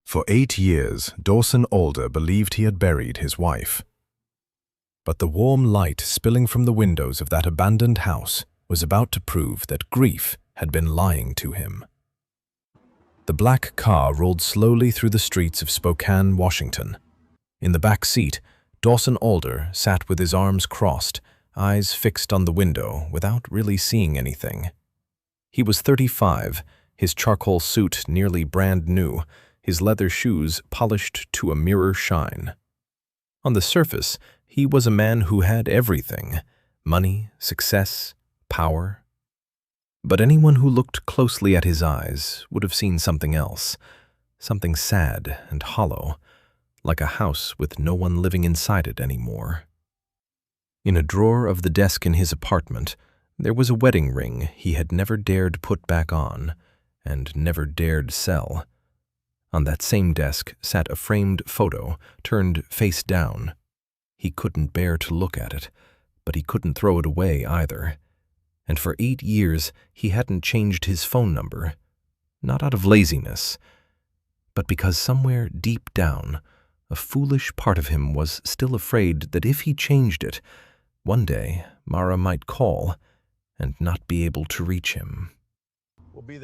For 8 years, Dawson Alder believed he had buried his wife. But the warm light spilling from the windows of that abandoned house was about to prove that grief had been lying to him. The black car rolled slowly through the streets of Spokane, Washington. In the back seat, Dawson Alder sat with his arms crossed, eyes fixed on the window without really seeing anything. He was 35, his charcoal suit nearly brand new, his leather shoes polished to a mirror shine. On the surface, he was a man who had everything: money, success, power. But anyone who looked closely at his eyes would have seen something else, something sad and hollow, like a house with no one living inside it anymore. In a drawer of the desk in his apartment, there was a wedding ring he had never dared put back on, and never dared sell. On that same desk sat a framed photo, turned face down. He couldn't bear to look at it, but he couldn't throw it away either. And for 8 years he hadn't changed his phone number, not out of laziness, but because somewhere deep down, a foolish part of him was still afraid that if he changed it, one day Mara might call and not be able to reach him.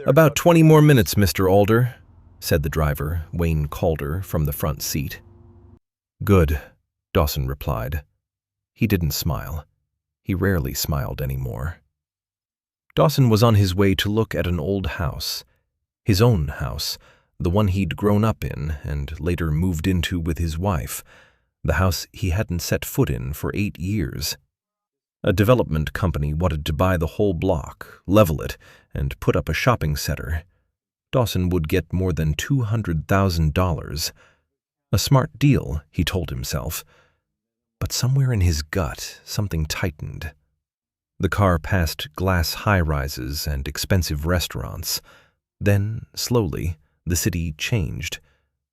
"About 20 more minutes, Mr. Alder," said the driver, Wayne Calder, from the front seat. "Good," Dawson replied. He didn't smile. He rarely smiled anymore. Dawson was on his way to look at an old house, his own house, the one he'd grown up in and later moved into with his wife, the house he hadn't set foot in for 8 years. A development company wanted to buy the whole block, level it, and put up a shopping center. Dawson would get more than $200,000. A smart deal, he told himself. But somewhere in his gut, something tightened. The car passed glass high-rises and expensive restaurants. Then, slowly, the city changed.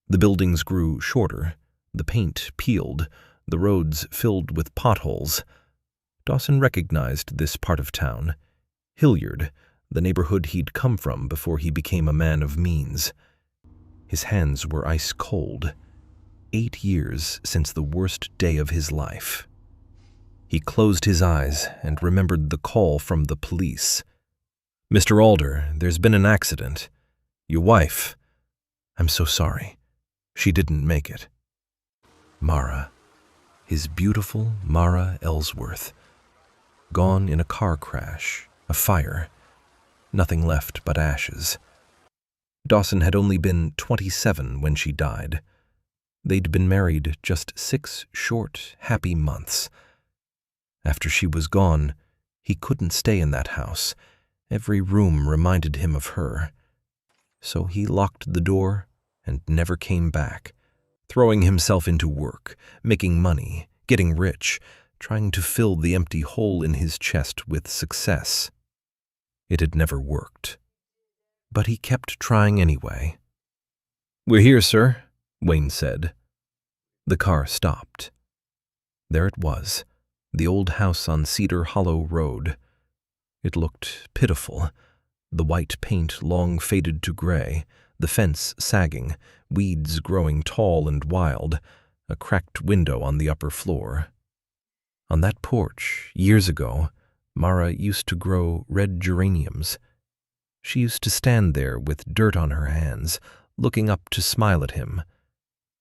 The buildings grew shorter, the paint peeled, the roads filled with potholes. Dawson recognized this part of town, Hilliard, the neighborhood he'd come from before he became a man of means. His hands were ice cold. 8 years since the worst day of his life. He closed his eyes and remembered the call from the police. "Mr. Alder, there's been an accident. Your wife. I'm so sorry. She didn't make it." Mara. His beautiful Mara Ellsworth. Gone in a car crash, a fire. Nothing left but ashes. Dawson had only been 27 when she died. They'd been married just 6 short, happy months. After she was gone, he couldn't stay in that house. Every room reminded him of her. So he locked the door and never came back, throwing himself into work, making money, getting rich, trying to fill the empty hole in his chest with success. It had never worked. But he kept trying anyway. "We're here, sir," Wayne said. The car stopped. There it was, the old house on Cedar Hollow Road. It looked pitiful, the white paint long faded to gray, the fence sagging, weeds growing tall and wild, a cracked window on the upper floor. On that porch, years ago, Mara used to grow red geraniums. She used to stand there with dirt on her hands, looking up to smile at him.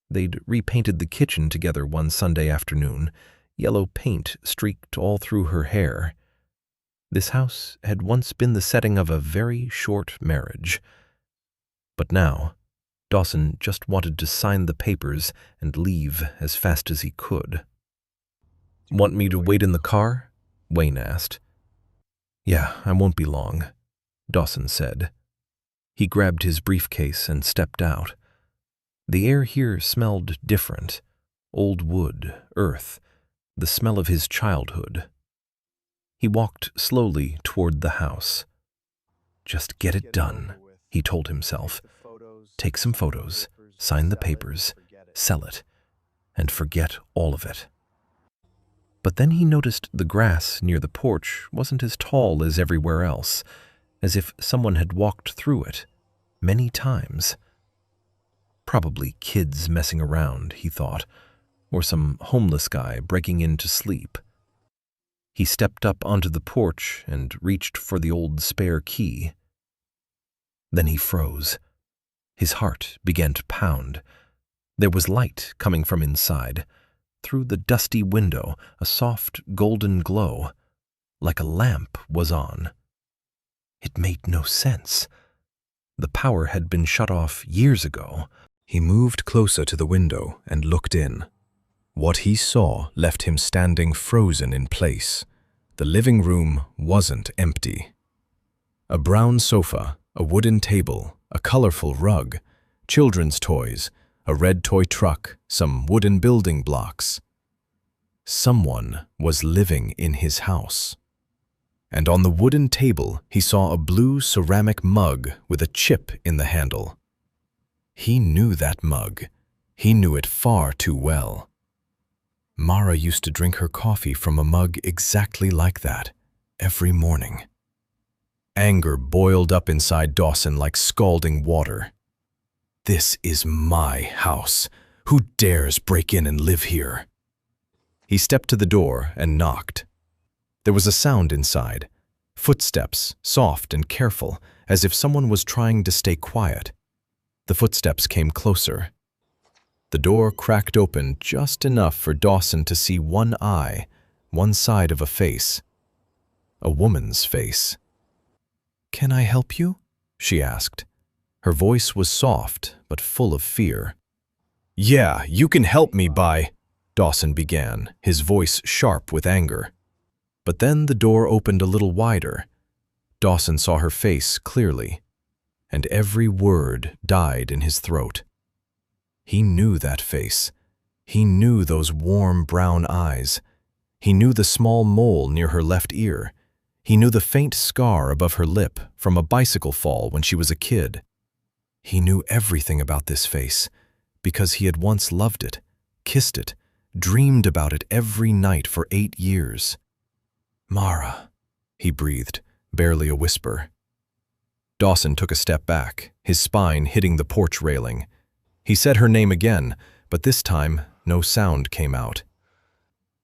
They'd repainted the kitchen together one Sunday afternoon. Yellow paint streaked all through her hair. This house had once been the setting of a very short marriage. But now, Dawson just wanted to sign the papers and leave as fast as he could. "Want me to wait in the car?" Wayne asked. "Yeah, I won't be long," Dawson said. He grabbed his briefcase and stepped out. The air here smelled different. Old wood, earth, the smell of his childhood. He walked slowly toward the house. "Just get it done," he told himself. "Take some photos, sign the papers, sell it, and forget all of it." But then he noticed the grass near the porch wasn't as tall as everywhere else, as if someone had walked through it many times. Probably kids messing around, he thought, or some homeless guy breaking in to sleep. He stepped up onto the porch and reached for the old spare key. Then he froze. His heart began to pound. There was light coming from inside. Through the dusty window, a soft golden glow, like a lamp, was on. It made no sense. The power had been shut off years ago. He moved closer to the window and looked in. What he saw left him standing frozen in place. The living room wasn't empty. A brown sofa, a wooden table, a colorful rug, children's toys, a red toy truck, some wooden building blocks. Someone was living in his house. And on the wooden table, he saw a blue ceramic mug with a chip in the handle. He knew that mug. He knew it far too well. Mara used to drink her coffee from a mug exactly like that, every morning. Anger boiled up inside Dawson like scalding water. This is my house. Who dares break in and live here? He stepped to the door and knocked. There was a sound inside. Footsteps, soft and careful, as if someone was trying to stay quiet. The footsteps came closer. The door cracked open just enough for Dawson to see one eye, one side of a face. A woman's face. "Can I help you?" she asked. Her voice was soft, but full of fear. "Yeah, you can help me by—" Dawson began, his voice sharp with anger. But then the door opened a little wider. Dawson saw her face clearly, and every word died in his throat. He knew that face. He knew those warm brown eyes. He knew the small mole near her left ear. He knew the faint scar above her lip from a bicycle fall when she was a kid. He knew everything about this face because he had once loved it, kissed it, dreamed about it every night for 8 years. "Mara," he breathed, barely a whisper. Dawson took a step back, his spine hitting the porch railing. He said her name again, but this time no sound came out.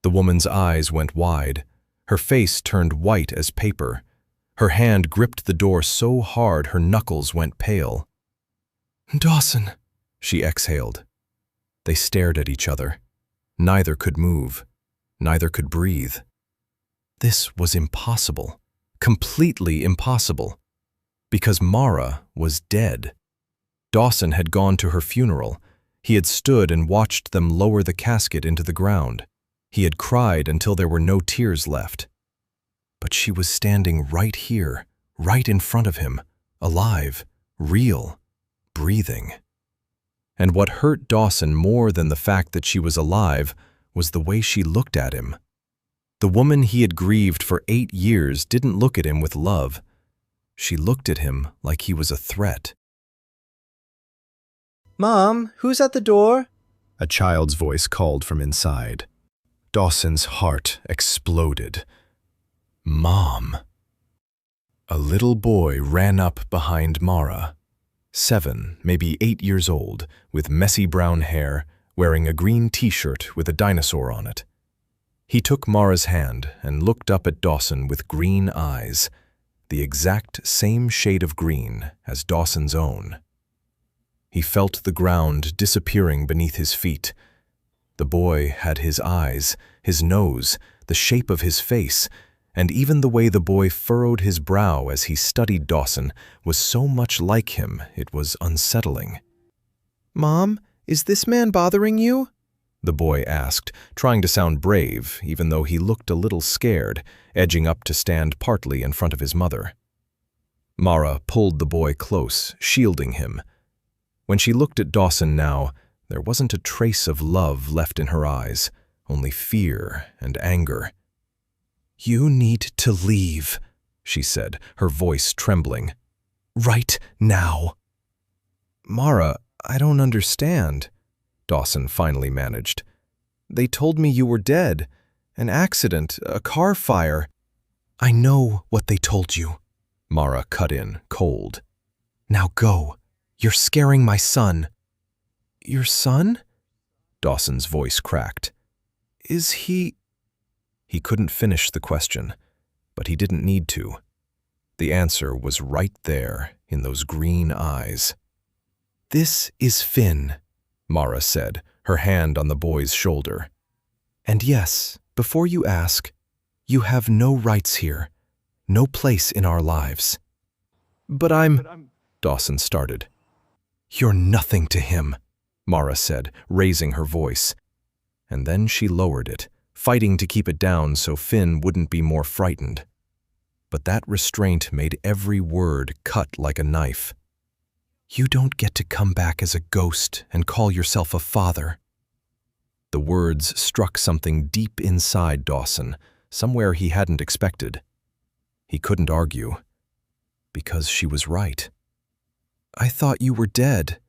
The woman's eyes went wide. Her face turned white as paper. Her hand gripped the door so hard her knuckles went pale. "Dawson," she exhaled. They stared at each other. Neither could move. Neither could breathe. This was impossible. Completely impossible. Because Mara was dead. Dawson had gone to her funeral. He had stood and watched them lower the casket into the ground. He had cried until there were no tears left. But she was standing right here, right in front of him, alive, real, breathing. And what hurt Dawson more than the fact that she was alive was the way she looked at him. The woman he had grieved for 8 years didn't look at him with love. She looked at him like he was a threat. "Mom, who's at the door?" A child's voice called from inside. Dawson's heart exploded. Mom. A little boy ran up behind Mara. 7, maybe 8 years old, with messy brown hair, wearing a green t-shirt with a dinosaur on it. He took Mara's hand and looked up at Dawson with green eyes, the exact same shade of green as Dawson's own. He felt the ground disappearing beneath his feet. The boy had his eyes, his nose, the shape of his face, and even the way the boy furrowed his brow as he studied Dawson was so much like him it was unsettling. "Mom, is this man bothering you?" The boy asked, trying to sound brave, even though he looked a little scared, edging up to stand partly in front of his mother. Mara pulled the boy close, shielding him. When she looked at Dawson now, there wasn't a trace of love left in her eyes, only fear and anger. "You need to leave," she said, her voice trembling. "Right now." "Mara, I don't understand," Dawson finally managed. "They told me you were dead. An accident, a car fire." "I know what they told you," Mara cut in, cold. "Now go. You're scaring my son." Your son? Dawson's voice cracked. Is he... He couldn't finish the question, but he didn't need to. The answer was right there in those green eyes. This is Finn, Mara said, her hand on the boy's shoulder. And yes, before you ask, you have no rights here, no place in our lives. But Dawson started. You're nothing to him, Mara said, raising her voice. And then she lowered it, fighting to keep it down so Finn wouldn't be more frightened. But that restraint made every word cut like a knife. You don't get to come back as a ghost and call yourself a father. The words struck something deep inside Dawson, somewhere he hadn't expected. He couldn't argue, because she was right. I thought you were dead,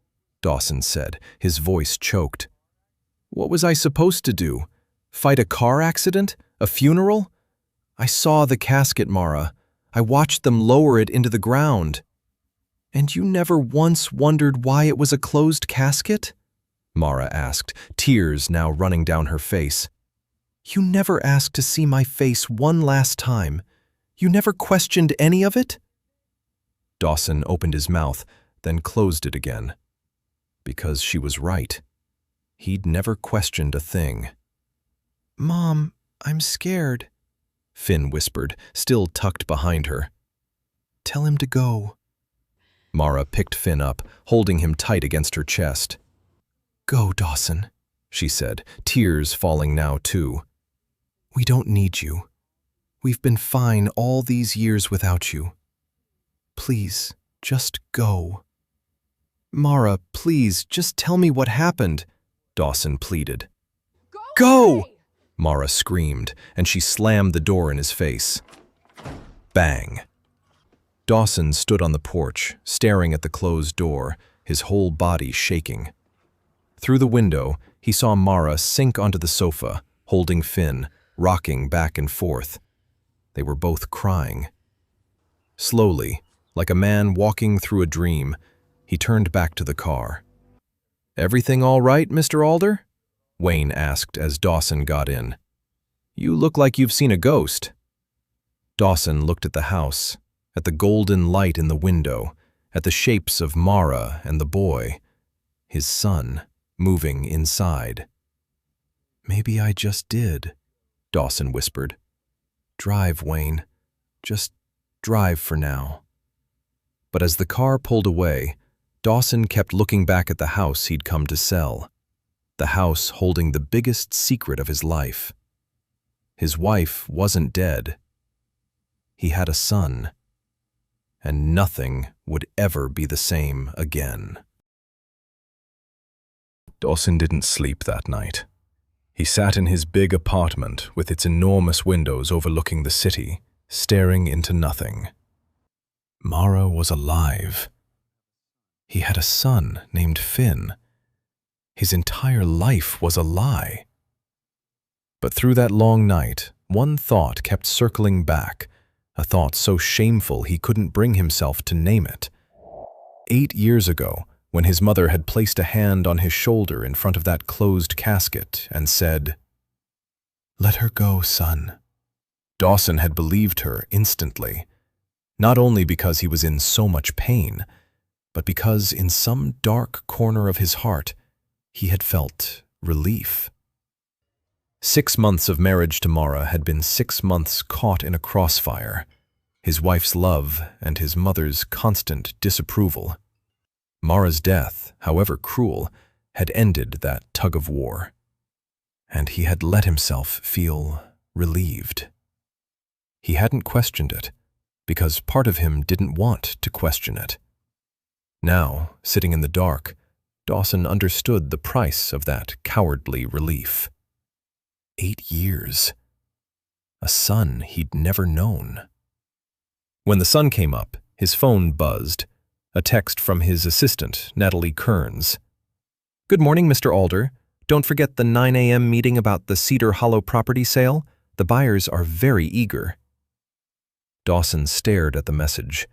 Dawson said, his voice choked. What was I supposed to do? Fight a car accident? A funeral? I saw the casket, Mara. I watched them lower it into the ground. And you never once wondered why it was a closed casket? Mara asked, tears now running down her face. You never asked to see my face one last time. You never questioned any of it? Dawson opened his mouth, then closed it again. Because she was right. He'd never questioned a thing. Mom, I'm scared, Finn whispered, still tucked behind her. Tell him to go. Mara picked Finn up, holding him tight against her chest. Go, Dawson, she said, tears falling now too. We don't need you. We've been fine all these years without you. Please, just go. Mara, please, just tell me what happened, Dawson pleaded. Go! Mara screamed, and she slammed the door in his face. Bang! Dawson stood on the porch, staring at the closed door, his whole body shaking. Through the window, he saw Mara sink onto the sofa, holding Finn, rocking back and forth. They were both crying. Slowly, like a man walking through a dream, he turned back to the car. Everything all right, Mr. Alder? Wayne asked as Dawson got in. You look like you've seen a ghost. Dawson looked at the house, at the golden light in the window, at the shapes of Mara and the boy, his son, moving inside. Maybe I just did, Dawson whispered. Drive, Wayne. Just drive for now. But as the car pulled away, Dawson kept looking back at the house he'd come to sell, the house holding the biggest secret of his life. His wife wasn't dead. He had a son, and nothing would ever be the same again. Dawson didn't sleep that night. He sat in his big apartment with its enormous windows overlooking the city, staring into nothing. Mara was alive. He had a son named Finn. His entire life was a lie. But through that long night, one thought kept circling back, a thought so shameful he couldn't bring himself to name it. 8 years ago, when his mother had placed a hand on his shoulder in front of that closed casket and said, "Let her go, son." Dawson had believed her instantly, not only because he was in so much pain, but because in some dark corner of his heart, he had felt relief. 6 months of marriage to Mara had been 6 months caught in a crossfire, his wife's love and his mother's constant disapproval. Mara's death, however cruel, had ended that tug-of-war, and he had let himself feel relieved. He hadn't questioned it, because part of him didn't want to question it. Now, sitting in the dark, Dawson understood the price of that cowardly relief. 8 years. A son he'd never known. When the sun came up, his phone buzzed. A text from his assistant, Natalie Kearns. "Good morning, Mr. Alder. Don't forget the 9 a.m. meeting about the Cedar Hollow property sale. The buyers are very eager." Dawson stared at the message.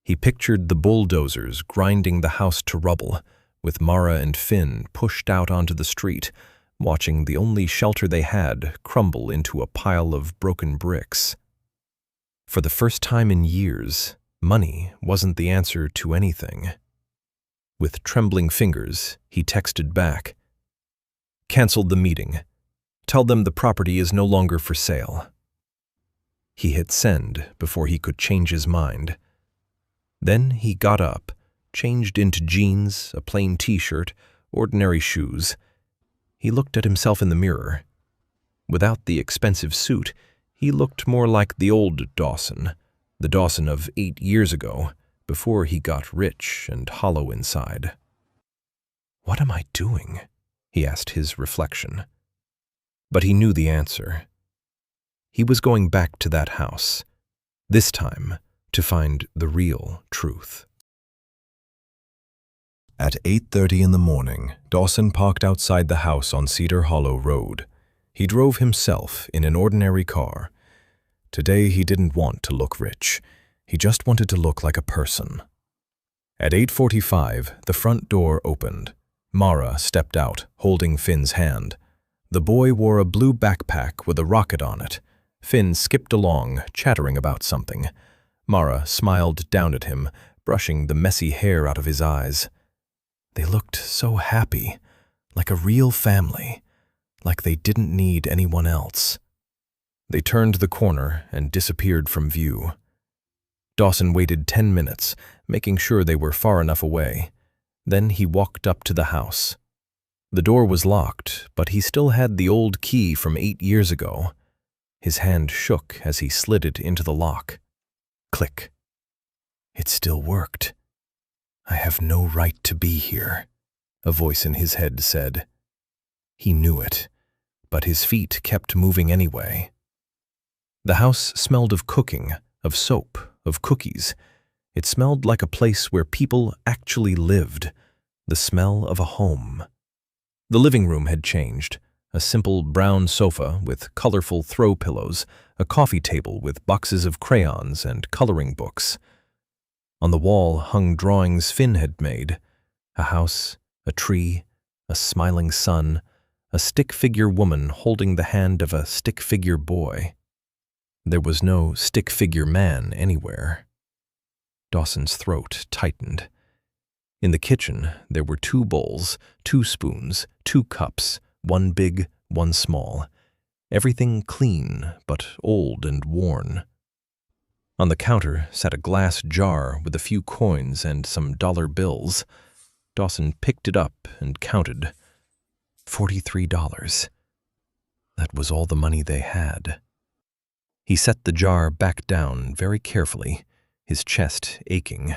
He pictured the bulldozers grinding the house to rubble, with Mara and Finn pushed out onto the street, watching the only shelter they had crumble into a pile of broken bricks. For the first time in years, money wasn't the answer to anything. With trembling fingers, he texted back, "Canceled the meeting. Tell them the property is no longer for sale." He hit send before he could change his mind. Then he got up, changed into jeans, a plain t-shirt, ordinary shoes. He looked at himself in the mirror. Without the expensive suit, he looked more like the old Dawson, the Dawson of 8 years ago, before he got rich and hollow inside. "What am I doing?" he asked his reflection. But he knew the answer. He was going back to that house, this time to find the real truth. At 8:30 in the morning, Dawson parked outside the house on Cedar Hollow Road. He drove himself in an ordinary car. Today he didn't want to look rich. He just wanted to look like a person. At 8:45, the front door opened. Mara stepped out, holding Finn's hand. The boy wore a blue backpack with a rocket on it. Finn skipped along, chattering about something. Mara smiled down at him, brushing the messy hair out of his eyes. They looked so happy, like a real family, like they didn't need anyone else. They turned the corner and disappeared from view. Dawson waited 10 minutes, making sure they were far enough away. Then he walked up to the house. The door was locked, but he still had the old key from 8 years ago. His hand shook as he slid it into the lock. Click. It still worked. "I have no right to be here," a voice in his head said. He knew it, but his feet kept moving anyway. The house smelled of cooking, of soap, of cookies. It smelled like a place where people actually lived, the smell of a home. The living room had changed. A simple brown sofa with colorful throw pillows, a coffee table with boxes of crayons and coloring books. On the wall hung drawings Finn had made: a house, a tree, a smiling sun, a stick-figure woman holding the hand of a stick-figure boy. There was no stick-figure man anywhere. Dawson's throat tightened. In the kitchen, there were 2 bowls, 2 spoons, 2 cups, 1 big, 1 small. Everything clean, but old and worn. On the counter sat a glass jar with a few coins and some dollar bills. Dawson picked it up and counted. $43. That was all the money they had. He set the jar back down very carefully, his chest aching.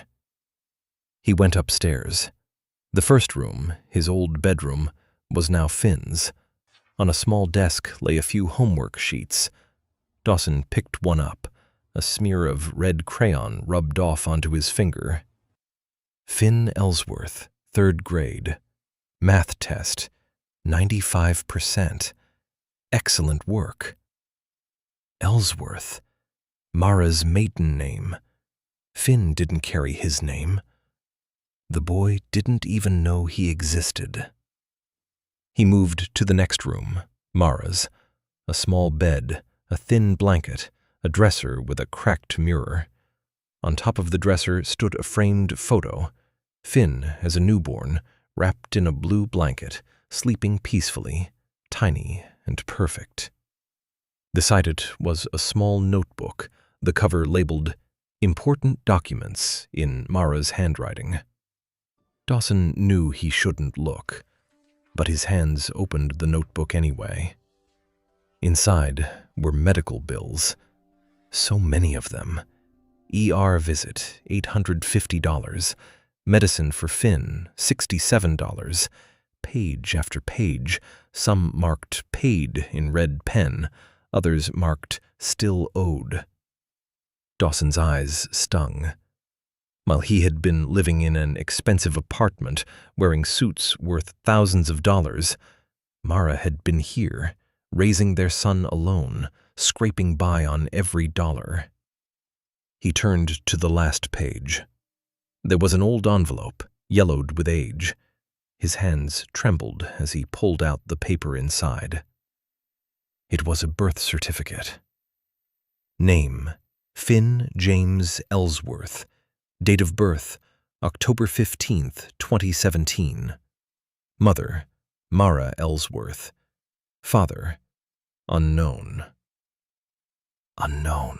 He went upstairs. The first room, his old bedroom, was now Finn's. On a small desk lay a few homework sheets. Dawson picked one up, a smear of red crayon rubbed off onto his finger. Finn Ellsworth, 3rd grade. Math test, 95%. Excellent work. Ellsworth, Mara's maiden name. Finn didn't carry his name. The boy didn't even know he existed. He moved to the next room, Mara's. A small bed, a thin blanket, a dresser with a cracked mirror. On top of the dresser stood a framed photo. Finn as a newborn, wrapped in a blue blanket, sleeping peacefully, tiny and perfect. Beside it was a small notebook, the cover labeled "Important Documents" in Mara's handwriting. Dawson knew he shouldn't look, but his hands opened the notebook anyway. Inside were medical bills. So many of them. ER visit, $850. Medicine for Finn, $67. Page after page, some marked "paid" in red pen, others marked "still owed." Dawson's eyes stung. While he had been living in an expensive apartment, wearing suits worth thousands of dollars, Mara had been here, raising their son alone, scraping by on every dollar. He turned to the last page. There was an old envelope, yellowed with age. His hands trembled as he pulled out the paper inside. It was a birth certificate. Name: Finn James Ellsworth. Date of birth: October 15th, 2017. Mother: Mara Ellsworth. Father: unknown. Unknown.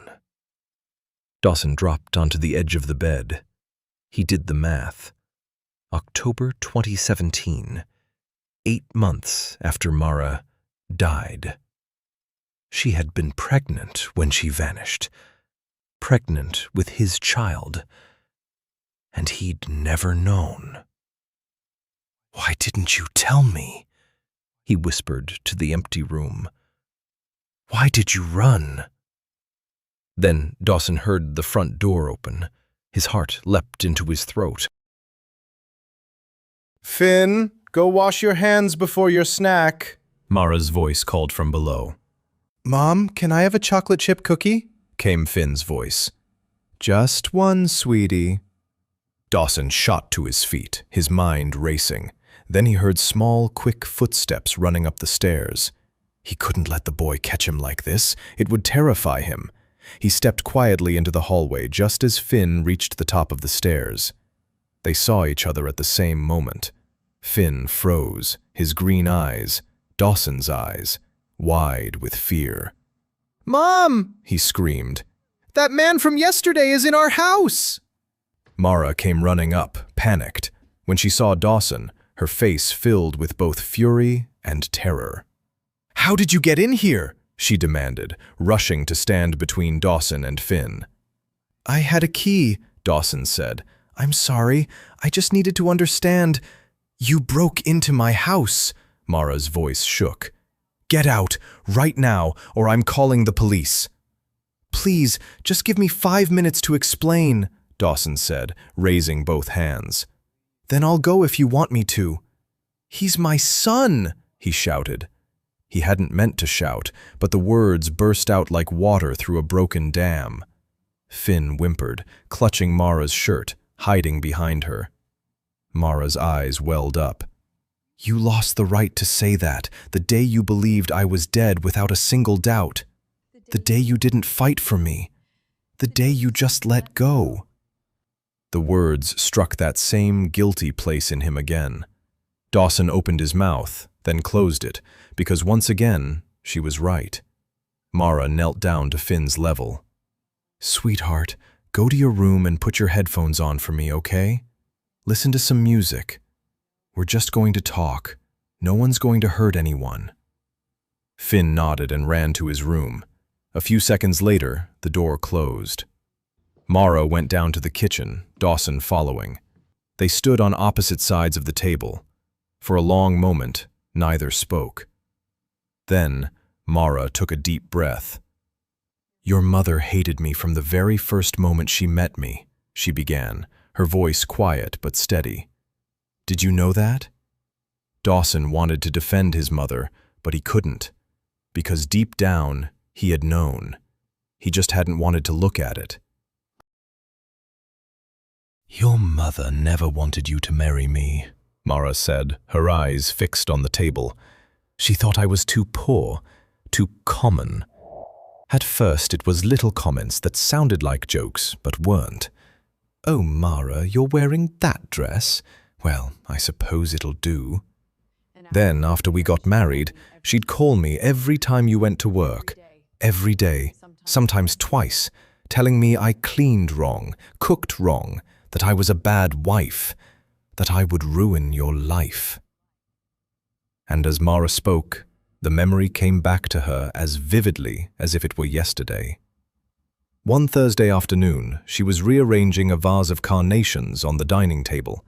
Dawson dropped onto the edge of the bed. He did the math. October 2017, 8 months after Mara died. She had been pregnant when she vanished. Pregnant with his child. And he'd never known. "Why didn't you tell me?" he whispered to the empty room. "Why did you run?" Then Dawson heard the front door open. His heart leapt into his throat. "Finn, go wash your hands before your snack," Mara's voice called from below. "Mom, can I have a chocolate chip cookie?" came Finn's voice. "Just one, sweetie." Dawson shot to his feet, his mind racing. Then he heard small, quick footsteps running up the stairs. He couldn't let the boy catch him like this. It would terrify him. He stepped quietly into the hallway just as Finn reached the top of the stairs. They saw each other at the same moment. Finn froze, his green eyes, Dawson's eyes, wide with fear. "Mom!" he screamed. "That man from yesterday is in our house!" Mara came running up, panicked. When she saw Dawson, her face filled with both fury and terror. "How did you get in here?" she demanded, rushing to stand between Dawson and Finn. "I had a key," Dawson said. "I'm sorry, I just needed to understand." "You broke into my house," Mara's voice shook. "Get out, right now, or I'm calling the police." "Please, just give me 5 minutes to explain," Dawson said, raising both hands. "Then I'll go if you want me to." "He's my son," he shouted. He hadn't meant to shout, but the words burst out like water through a broken dam. Finn whimpered, clutching Mara's shirt, hiding behind her. Mara's eyes welled up. "You lost the right to say that, the day you believed I was dead without a single doubt. The day you didn't fight for me. The day you just let go." The words struck that same guilty place in him again. Dawson opened his mouth, then closed it, because once again, she was right. Mara knelt down to Finn's level. "Sweetheart, go to your room and put your headphones on for me, okay? Listen to some music. We're just going to talk. No one's going to hurt anyone." Finn nodded and ran to his room. A few seconds later, the door closed. Mara went down to the kitchen, Dawson following. They stood on opposite sides of the table. For a long moment, neither spoke. Then, Mara took a deep breath. "Your mother hated me from the very first moment she met me," she began, her voice quiet but steady. "Did you know that?" Dawson wanted to defend his mother, but he couldn't, because deep down, he had known. He just hadn't wanted to look at it. "Your mother never wanted you to marry me," Mara said, her eyes fixed on the table. "She thought I was too poor, too common." At first it was little comments that sounded like jokes, but weren't. "Oh, Mara, you're wearing that dress? Well, I suppose it'll do." Then, after we got married, she'd call me every time you went to work. Every day, sometimes twice, telling me I cleaned wrong, cooked wrong, that I was a bad wife, that I would ruin your life. And as Mara spoke, the memory came back to her as vividly as if it were yesterday. One Thursday afternoon, she was rearranging a vase of carnations on the dining table.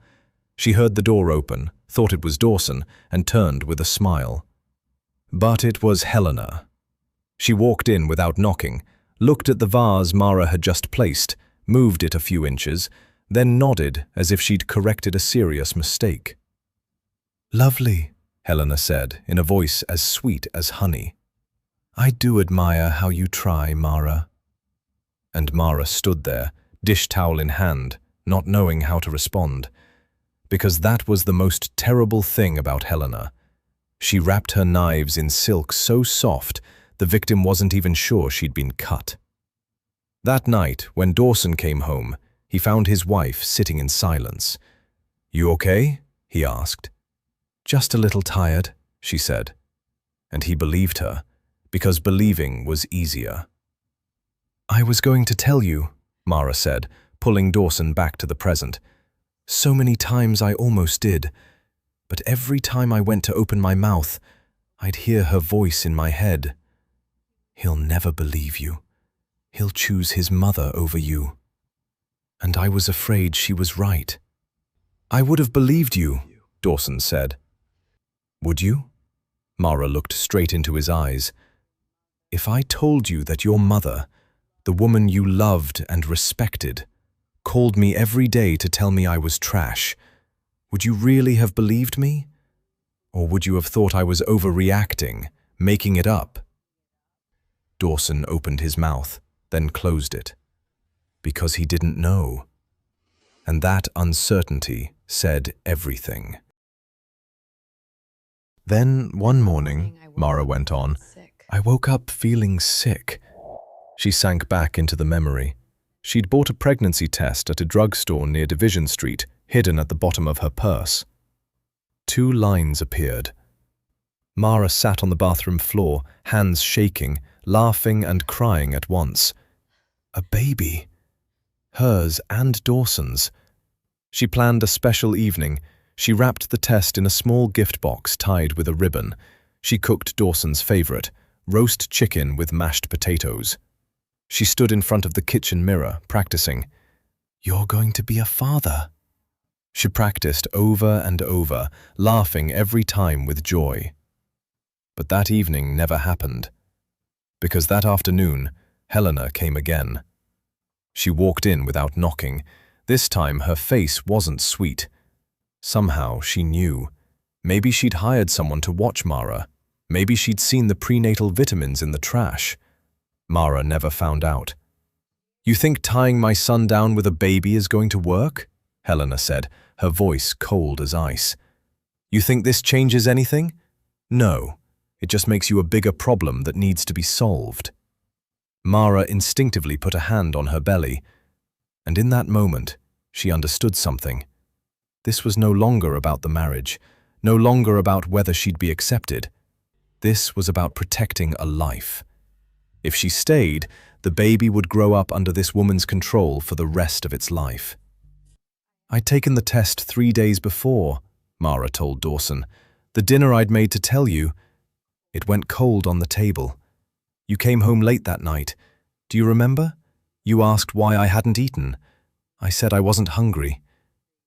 She heard the door open, thought it was Dawson, and turned with a smile. But it was Helena. She walked in without knocking, looked at the vase Mara had just placed, moved it a few inches, then nodded as if she'd corrected a serious mistake. "Lovely," Helena said, in a voice as sweet as honey. "I do admire how you try, Mara." And Mara stood there, dish towel in hand, not knowing how to respond. because that was the most terrible thing about Helena. She wrapped her knives in silk so soft, the victim wasn't even sure she'd been cut. That night, when Dawson came home, he found his wife sitting in silence. "You okay?" he asked. "Just a little tired," she said. And he believed her, because believing was easier. "I was going to tell you," Mara said, pulling Dawson back to the present. "So many times I almost did, but every time I went to open my mouth, I'd hear her voice in my head. He'll never believe you. He'll choose his mother over you." And I was afraid she was right. "I would have believed you," Dawson said. "Would you?" Mara looked straight into his eyes. "If I told you that your mother, the woman you loved and respected, called me every day to tell me I was trash, would you really have believed me? Or would you have thought I was overreacting, making it up?" Dawson opened his mouth, then closed it. Because he didn't know. And that uncertainty said everything. "Then, one morning," Mara went on, "I woke up feeling sick." She sank back into the memory. She'd bought a pregnancy test at a drugstore near Division Street, hidden at the bottom of her purse. 2 lines appeared. Mara sat on the bathroom floor, hands shaking, laughing and crying at once. A baby. Hers and Dawson's. She planned a special evening. She wrapped the test in a small gift box tied with a ribbon. She cooked Dawson's favorite, roast chicken with mashed potatoes. She stood in front of the kitchen mirror, practicing. "You're going to be a father." She practiced over and over, laughing every time with joy. But that evening never happened. Because that afternoon, Helena came again. She walked in without knocking. This time her face wasn't sweet. Somehow she knew. Maybe she'd hired someone to watch Mara. Maybe she'd seen the prenatal vitamins in the trash. Mara never found out. "You think tying my son down with a baby is going to work?" Helena said, her voice cold as ice. "You think this changes anything? No. It just makes you a bigger problem that needs to be solved." Mara instinctively put a hand on her belly, and in that moment, she understood something. This was no longer about the marriage, no longer about whether she'd be accepted. This was about protecting a life. If she stayed, the baby would grow up under this woman's control for the rest of its life. "I'd taken the test 3 days before," Mara told Dawson. "The dinner I'd made to tell you. It went cold on the table. You came home late that night. Do you remember? You asked why I hadn't eaten. I said I wasn't hungry.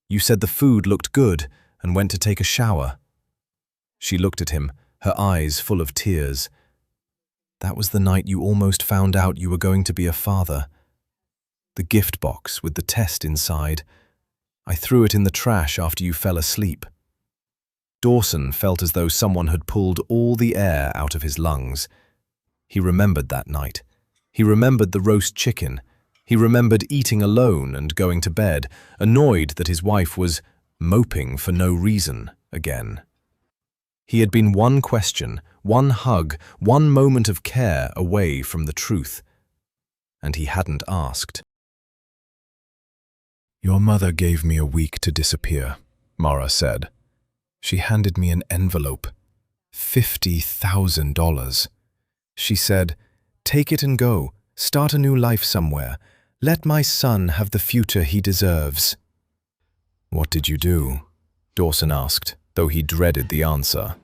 You said the food looked good and went to take a shower." She looked at him, her eyes full of tears. "That was the night you almost found out you were going to be a father. The gift box with the test inside. I threw it in the trash after you fell asleep." Dawson felt as though someone had pulled all the air out of his lungs. He remembered that night. He remembered the roast chicken. He remembered eating alone and going to bed, annoyed that his wife was moping for no reason again. He had been one question, one hug, one moment of care away from the truth. And he hadn't asked. "Your mother gave me a week to disappear," Mara said. "She handed me an envelope. $50,000. She said, 'Take it and go. Start a new life somewhere. Let my son have the future he deserves.'" "What did you do?" Dawson asked, though he dreaded the answer.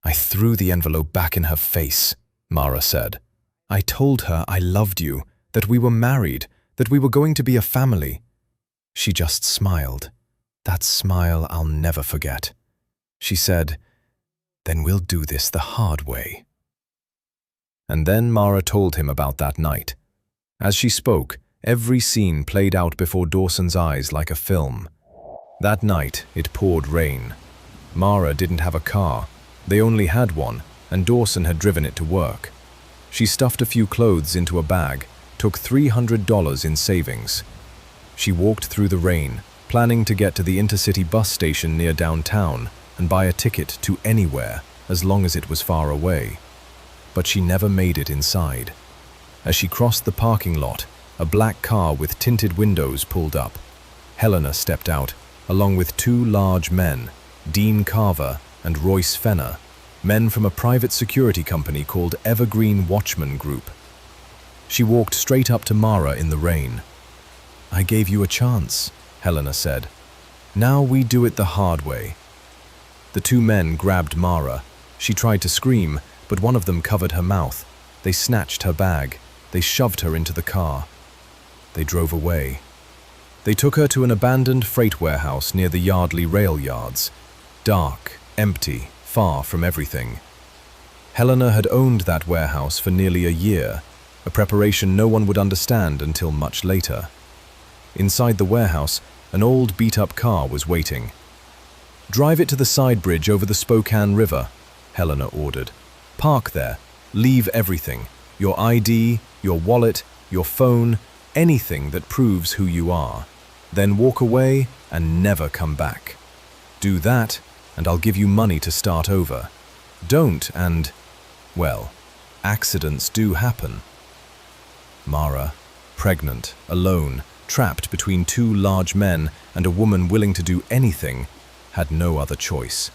"I threw the envelope back in her face," Mara said. "I told her I loved you, that we were married, that we were going to be a family. She just smiled. That smile I'll never forget. She said, 'Then we'll do this the hard way.'" And then Mara told him about that night. As she spoke, every scene played out before Dawson's eyes like a film. That night, it poured rain. Mara didn't have a car. They only had one, and Dawson had driven it to work. She stuffed a few clothes into a bag, took $300 in savings. She walked through the rain, planning to get to the intercity bus station near downtown and buy a ticket to anywhere as long as it was far away. But she never made it inside. As she crossed the parking lot, a black car with tinted windows pulled up. Helena stepped out, along with two large men, Dean Carver and Royce Fenner, men from a private security company called Evergreen Watchman Group. She walked straight up to Mara in the rain. "I gave you a chance," Helena said. "Now we do it the hard way." The two men grabbed Mara. She tried to scream, but one of them covered her mouth. They snatched her bag. They shoved her into the car. They drove away. They took her to an abandoned freight warehouse near the Yardley rail yards. Dark, empty, far from everything. Helena had owned that warehouse for nearly a year, a preparation no one would understand until much later. Inside the warehouse, an old beat-up car was waiting. "Drive it to the side bridge over the Spokane River," Helena ordered. "Park there. Leave everything. Your ID, your wallet, your phone, anything that proves who you are. Then walk away and never come back. Do that, and I'll give you money to start over. Don't, and, well, accidents do happen." Mara, pregnant, alone, trapped between two large men and a woman willing to do anything, had no other choice.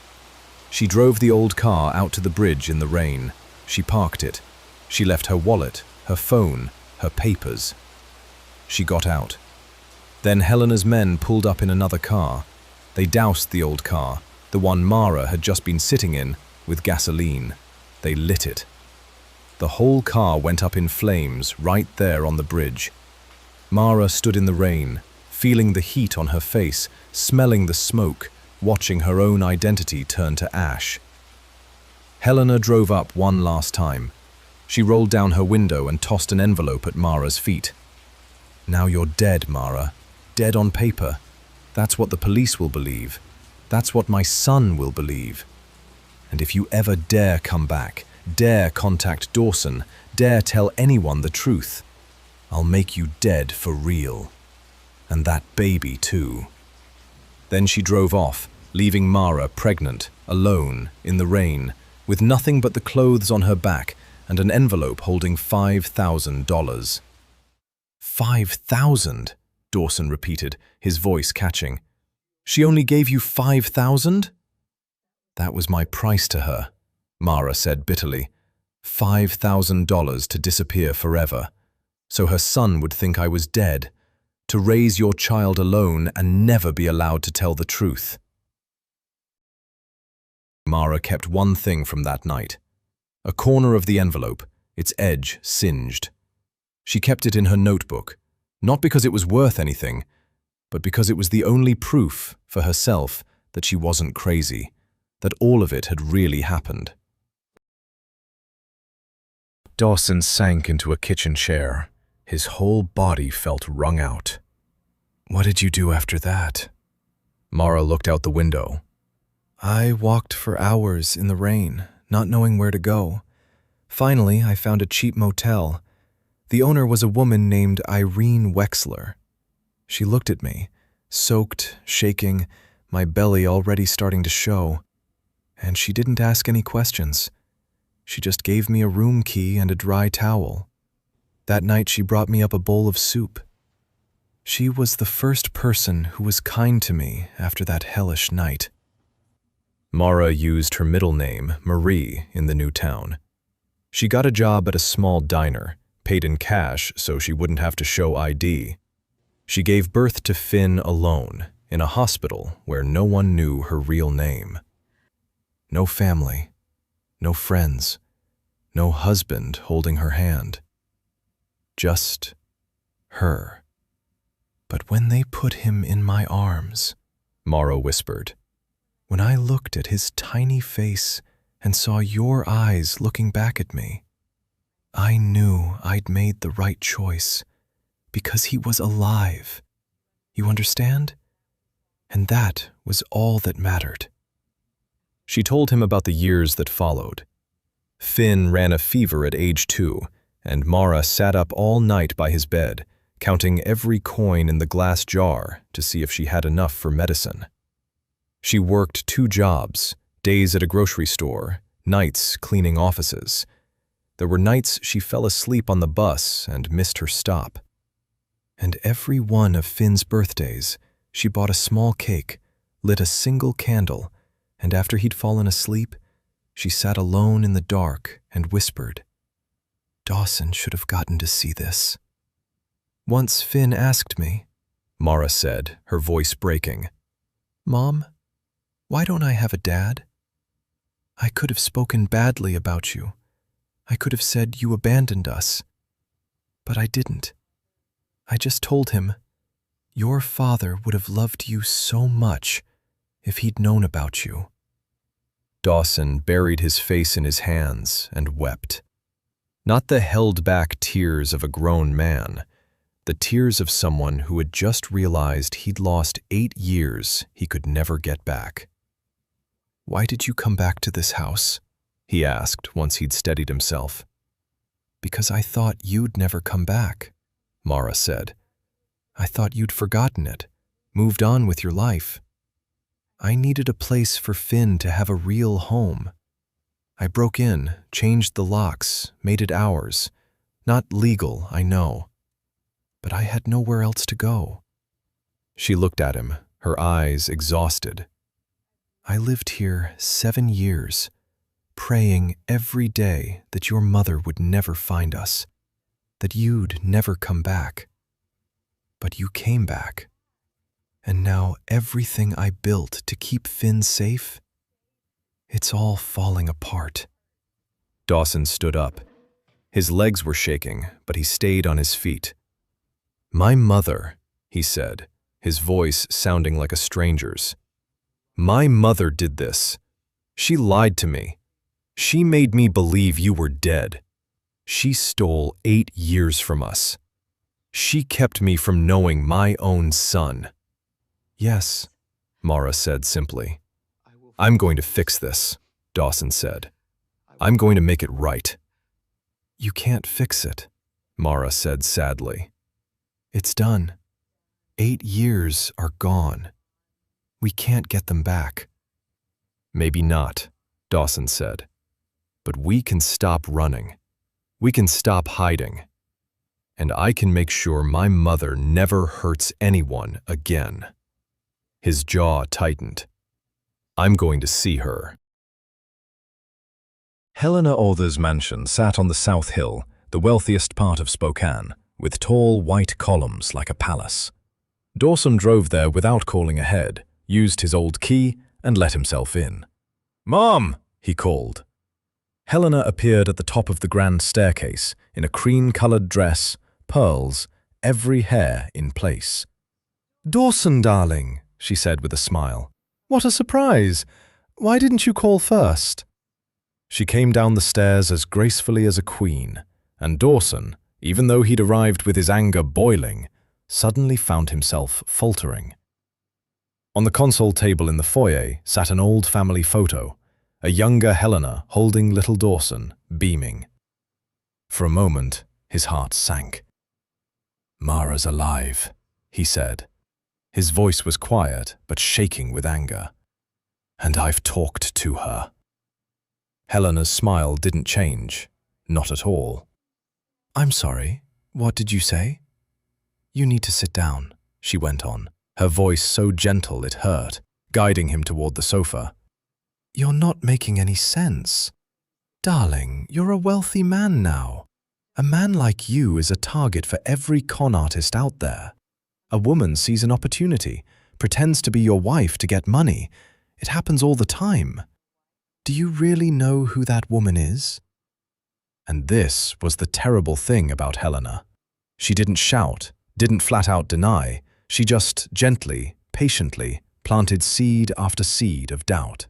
She drove the old car out to the bridge in the rain. She parked it. She left her wallet, her phone, her papers. She got out. Then Helena's men pulled up in another car. They doused the old car, the one Mara had just been sitting in, with gasoline. They lit it. The whole car went up in flames right there on the bridge. Mara stood in the rain, feeling the heat on her face, smelling the smoke, watching her own identity turn to ash. Helena drove up one last time. She rolled down her window and tossed an envelope at Mara's feet. "Now you're dead, Mara. Dead on paper. That's what the police will believe. That's what my son will believe. And if you ever dare come back, dare contact Dawson, dare tell anyone the truth, I'll make you dead for real. And that baby too." Then she drove off, leaving Mara pregnant, alone, in the rain, with nothing but the clothes on her back and an envelope holding $5,000. "5,000?" Dawson repeated, his voice catching. "She only gave you 5,000? "That was my price to her," Mara said bitterly. $5,000 to disappear forever, so her son would think I was dead, to raise your child alone and never be allowed to tell the truth. Mara kept one thing from that night. A corner of the envelope, its edge singed. She kept it in her notebook, not because it was worth anything, but because it was the only proof for herself that she wasn't crazy, that all of it had really happened. Dawson sank into a kitchen chair. His whole body felt wrung out. "What did you do after that?" Mara looked out the window. "I walked for hours in the rain, not knowing where to go. Finally, I found a cheap motel. The owner was a woman named Irene Wexler. She looked at me, soaked, shaking, my belly already starting to show. And she didn't ask any questions. She just gave me a room key and a dry towel. That night she brought me up a bowl of soup. She was the first person who was kind to me after that hellish night." Mara used her middle name, Marie, in the new town. She got a job at a small diner, paid in cash so she wouldn't have to show ID. She gave birth to Finn alone, in a hospital where no one knew her real name. No family, no friends, no husband holding her hand. Just her. "But when they put him in my arms," Mara whispered, "when I looked at his tiny face and saw your eyes looking back at me, I knew I'd made the right choice, because he was alive. You understand? And that was all that mattered." She told him about the years that followed. Finn ran a fever at age 2, and Mara sat up all night by his bed, counting every coin in the glass jar to see if she had enough for medicine. She worked 2 jobs, days at a grocery store, nights cleaning offices. There were nights she fell asleep on the bus and missed her stop. And every one of Finn's birthdays, she bought a small cake, lit a single candle, and after he'd fallen asleep, she sat alone in the dark and whispered, "Dawson should have gotten to see this." Once Finn asked me, Mara said, her voice breaking, "Mom, why don't I have a dad? I could have spoken badly about you. I could have said you abandoned us. But I didn't. I just told him, your father would have loved you so much if he'd known about you." Dawson buried his face in his hands and wept. Not the held-back tears of a grown man, the tears of someone who had just realized he'd lost 8 years he could never get back. "Why did you come back to this house?" he asked once he'd steadied himself. "Because I thought you'd never come back," Mara said. "I thought you'd forgotten it, moved on with your life. I needed a place for Finn to have a real home. I broke in, changed the locks, made it ours. Not legal, I know. But I had nowhere else to go." She looked at him, her eyes exhausted. "I lived here 7 years, praying every day that your mother would never find us, that you'd never come back. But you came back. And now everything I built to keep Finn safe, it's all falling apart." Dawson stood up. His legs were shaking, but he stayed on his feet. "My mother," he said, his voice sounding like a stranger's. "My mother did this. She lied to me. She made me believe you were dead. She stole 8 years from us. She kept me from knowing my own son." "Yes," Mara said simply. "I'm going to fix this," Dawson said. "I'm going to make it right." "You can't fix it," Mara said sadly. "It's done. 8 years are gone. We can't get them back." "Maybe not," Dawson said. "But we can stop running. We can stop hiding. And I can make sure my mother never hurts anyone again." His jaw tightened. "I'm going to see her." Helena Orther's mansion sat on the South Hill, the wealthiest part of Spokane, with tall white columns like a palace. Dawson drove there without calling ahead, used his old key, and let himself in. "Mom!" he called. Helena appeared at the top of the grand staircase in a cream-colored dress, pearls, every hair in place. "Dawson, darling," she said with a smile. "What a surprise! Why didn't you call first?" She came down the stairs as gracefully as a queen, and Dawson, even though he'd arrived with his anger boiling, suddenly found himself faltering. On the console table in the foyer sat an old family photo, a younger Helena holding little Dawson, beaming. For a moment, his heart sank. "Mara's alive," he said. His voice was quiet, but shaking with anger. "And I've talked to her." Helena's smile didn't change, not at all. "I'm sorry, what did you say?" "You need to sit down," she went on, her voice so gentle it hurt, guiding him toward the sofa. "You're not making any sense. Darling, you're a wealthy man now. A man like you is a target for every con artist out there. A woman sees an opportunity, pretends to be your wife to get money. It happens all the time. Do you really know who that woman is?" And this was the terrible thing about Helena. She didn't shout, didn't flat out deny. She just gently, patiently planted seed after seed of doubt.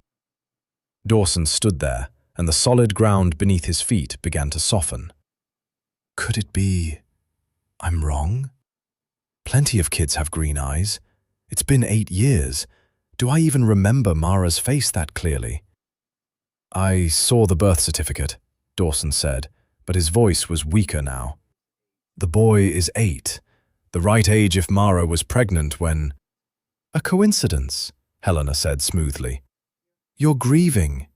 Dawson stood there, and the solid ground beneath his feet began to soften. Could it be I'm wrong? Plenty of kids have green eyes. It's been 8 years. Do I even remember Mara's face that clearly? "I saw the birth certificate," Dawson said, but his voice was weaker now. "The boy is 8. The right age if Mara was pregnant when— "A coincidence," Helena said smoothly. "You're grieving.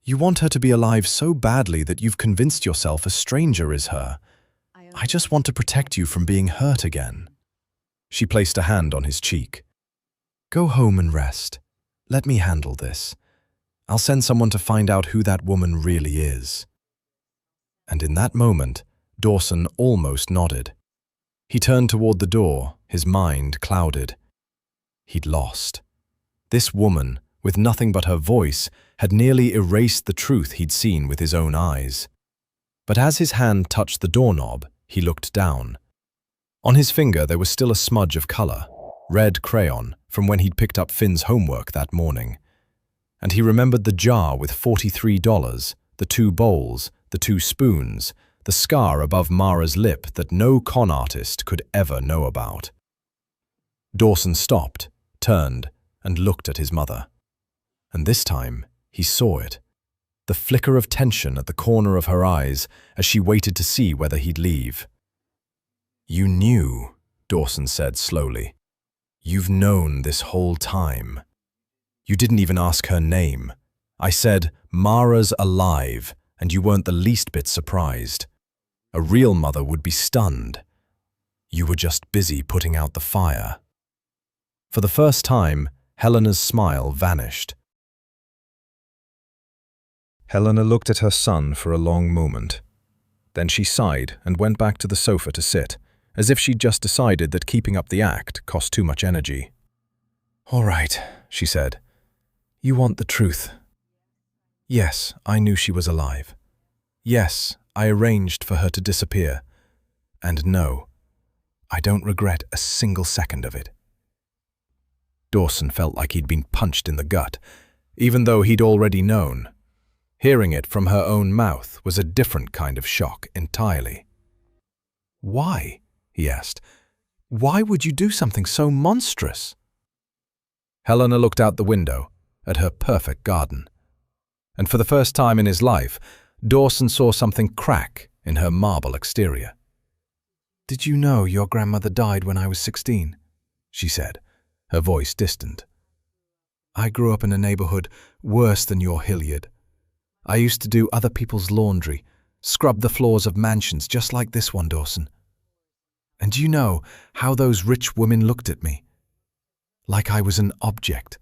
You want her to be alive so badly that you've convinced yourself a stranger is her. I just want to protect you from being hurt again." She placed a hand on his cheek. "Go home and rest. Let me handle this. I'll send someone to find out who that woman really is." And in that moment, Dawson almost nodded. He turned toward the door, his mind clouded. He'd lost. This woman, with nothing but her voice, had nearly erased the truth he'd seen with his own eyes. But as his hand touched the doorknob, he looked down. On his finger there was still a smudge of color, red crayon, from when he'd picked up Finn's homework that morning. And he remembered the jar with $43, the 2 bowls, the 2 spoons, the scar above Mara's lip that no con artist could ever know about. Dawson stopped, turned, and looked at his mother. And this time, he saw it. The flicker of tension at the corner of her eyes as she waited to see whether he'd leave. "You knew," Dawson said slowly. "You've known this whole time. You didn't even ask her name. I said, 'Mara's alive,' and you weren't the least bit surprised. A real mother would be stunned. You were just busy putting out the fire." For the first time, Helena's smile vanished. Helena looked at her son for a long moment. Then she sighed and went back to the sofa to sit, as if she'd just decided that keeping up the act cost too much energy. "All right," she said. "You want the truth. Yes, I knew she was alive. Yes, I arranged for her to disappear. And no, I don't regret a single second of it." Dawson felt like he'd been punched in the gut, even though he'd already known. Hearing it from her own mouth was a different kind of shock entirely. "Why?" he asked. "Why would you do something so monstrous?" Helena looked out the window at her perfect garden. And for the first time in his life, Dawson saw something crack in her marble exterior. "Did you know your grandmother died when I was 16? She said, her voice distant. "I grew up in a neighborhood worse than your Hilliard. I used to do other people's laundry, scrub the floors of mansions just like this one, Dawson. And do you know how those rich women looked at me? Like I was an object,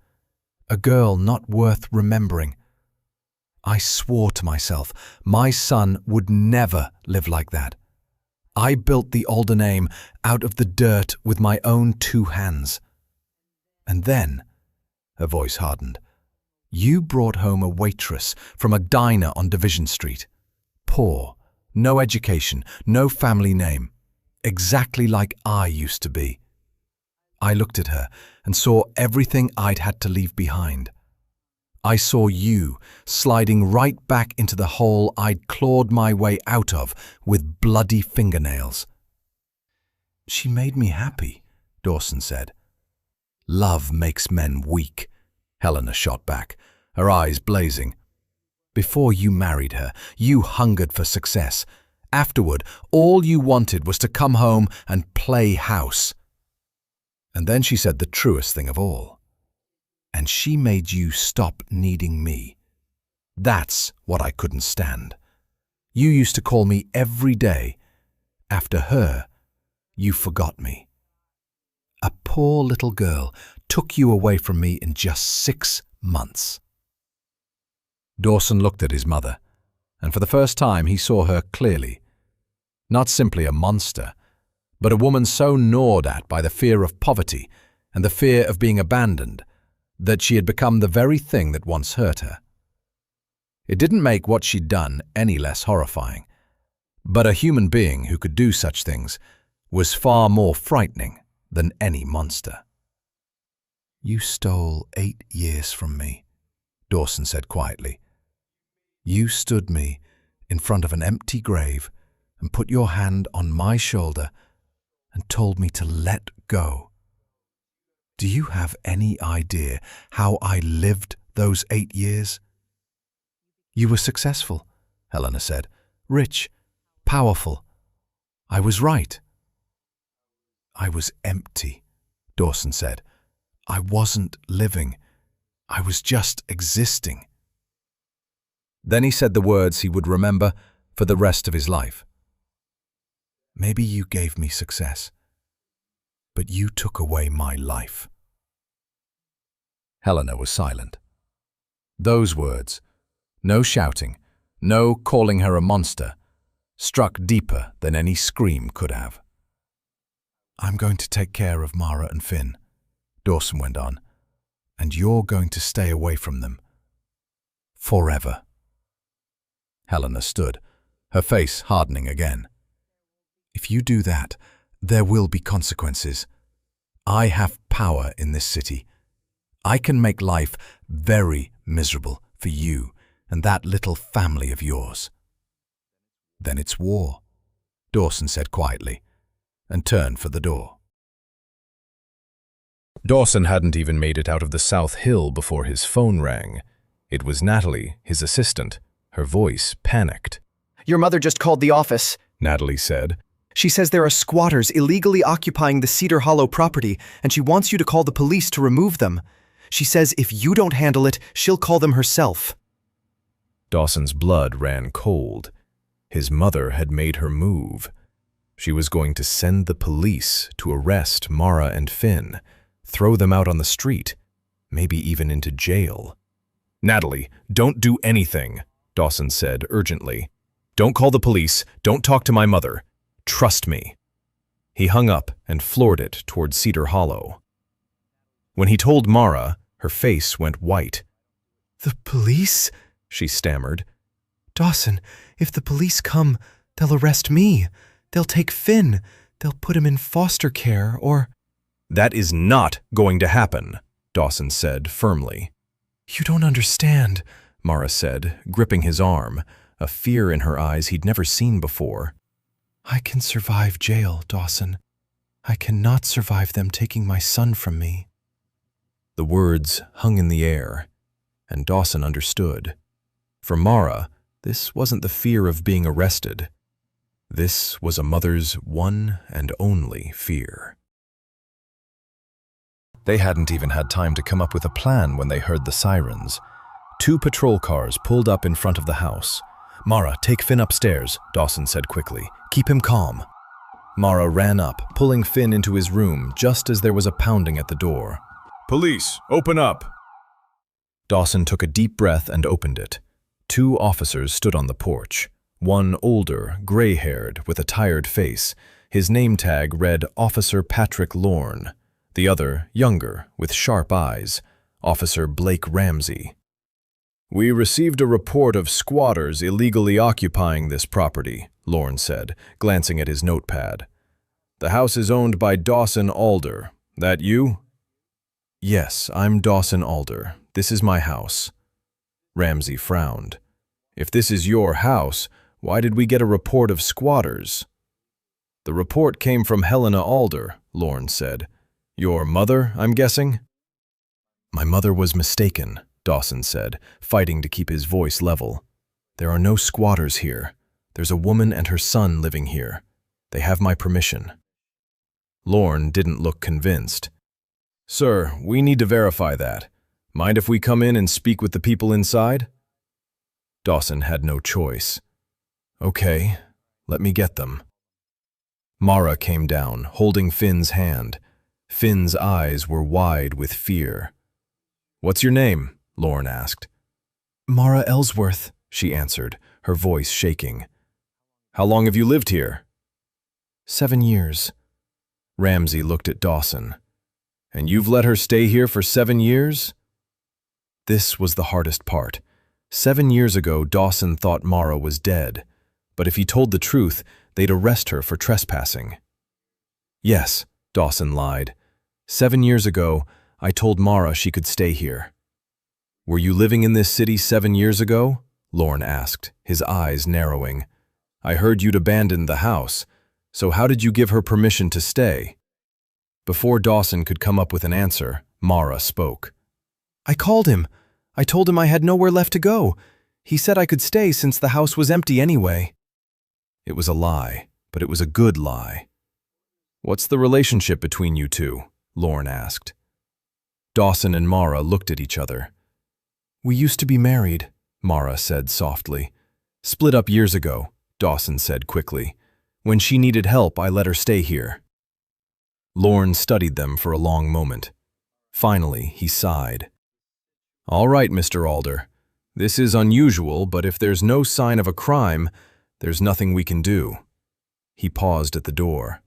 a girl not worth remembering. I swore to myself my son would never live like that. I built the older name out of the dirt with my own 2 hands. And then," her voice hardened, "you brought home a waitress from a diner on Division Street. Poor, no education, no family name. Exactly like I used to be. I looked at her and saw everything I'd had to leave behind. I saw you sliding right back into the hole I'd clawed my way out of with bloody fingernails." "She made me happy," Dawson said. "Love makes men weak," Helena shot back, her eyes blazing. "Before you married her, you hungered for success. Afterward, all you wanted was to come home and play house." And then she said the truest thing of all. "And she made you stop needing me. That's what I couldn't stand. You used to call me every day. After her, you forgot me. A poor little girl took you away from me in just 6 months." Dawson looked at his mother, and for the first time he saw her clearly. Not simply a monster, but a woman so gnawed at by the fear of poverty and the fear of being abandoned that she had become the very thing that once hurt her. It didn't make what she'd done any less horrifying, but a human being who could do such things was far more frightening than any monster. "You stole 8 years from me," Dawson said quietly. "You stood me in front of an empty grave and put your hand on my shoulder and told me to let go. Do you have any idea how I lived those 8 years? You were successful," Helena said. "Rich, powerful. I was right. I was empty, Dawson said. I wasn't living. I was just existing. Then he said the words he would remember for the rest of his life. Maybe you gave me success, but you took away my life. Helena was silent. Those words, no shouting, no calling her a monster, struck deeper than any scream could have. I'm going to take care of Mara and Finn, Dawson went on, and you're going to stay away from them. Forever. Helena stood, her face hardening again. If you do that, there will be consequences. I have power in this city. I can make life very miserable for you and that little family of yours. Then it's war, Dawson said quietly, and turned for the door. Dawson hadn't even made it out of the South Hill before his phone rang. It was Natalie, his assistant, her voice panicked. Your mother just called the office, Natalie said. She says there are squatters illegally occupying the Cedar Hollow property, and she wants you to call the police to remove them. She says if you don't handle it, she'll call them herself. Dawson's blood ran cold. His mother had made her move. She was going to send the police to arrest Mara and Finn, throw them out on the street, maybe even into jail. Natalie, don't do anything, Dawson said urgently. Don't call the police, don't talk to my mother. Trust me. He hung up and floored it toward Cedar Hollow. When he told Mara, her face went white. The police? She stammered. Dawson, if the police come, they'll arrest me. They'll take Finn. They'll put him in foster care or… That is not going to happen, Dawson said firmly. You don't understand, Mara said, gripping his arm, a fear in her eyes he'd never seen before. I can survive jail, Dawson. I cannot survive them taking my son from me. The words hung in the air, and Dawson understood. For Mara, this wasn't the fear of being arrested. This was a mother's one and only fear. They hadn't even had time to come up with a plan when they heard the sirens. 2 patrol cars pulled up in front of the house. Mara, take Finn upstairs, Dawson said quickly. Keep him calm. Mara ran up, pulling Finn into his room just as there was a pounding at the door. Police, open up! Dawson took a deep breath and opened it. 2 officers stood on the porch. One older, gray-haired, with a tired face. His name tag read Officer Patrick Lorne. The other, younger, with sharp eyes, Officer Blake Ramsey. We received a report of squatters illegally occupying this property, Lorne said, glancing at his notepad. The house is owned by Dawson Alder. That you? Yes, I'm Dawson Alder. This is my house. Ramsey frowned. If this is your house, why did we get a report of squatters? The report came from Helena Alder, Lorne said. Your mother, I'm guessing? My mother was mistaken, Dawson said, fighting to keep his voice level. There are no squatters here. There's a woman and her son living here. They have my permission. Lorne didn't look convinced. Sir, we need to verify that. Mind if we come in and speak with the people inside? Dawson had no choice. Okay, let me get them. Mara came down, holding Finn's hand. Finn's eyes were wide with fear. What's your name? Lorne asked. Mara Ellsworth, she answered, her voice shaking. How long have you lived here? 7 years. Ramsey looked at Dawson. And you've let her stay here for 7 years? This was the hardest part. 7 years ago, Dawson thought Mara was dead, but if he told the truth, they'd arrest her for trespassing. Yes, Dawson lied. 7 years ago, I told Mara she could stay here. Were you living in this city 7 years ago? Lorne asked, his eyes narrowing. I heard you'd abandoned the house, so how did you give her permission to stay? Before Dawson could come up with an answer, Mara spoke. I called him. I told him I had nowhere left to go. He said I could stay since the house was empty anyway. It was a lie, but it was a good lie. "What's the relationship between you two?" Lorne asked. Dawson and Mara looked at each other. "We used to be married," Mara said softly. "Split up years ago," Dawson said quickly. "When she needed help, I let her stay here." Lorne studied them for a long moment. Finally, he sighed. "All right, Mr. Alder. This is unusual, but if there's no sign of a crime, there's nothing we can do." He paused at the door.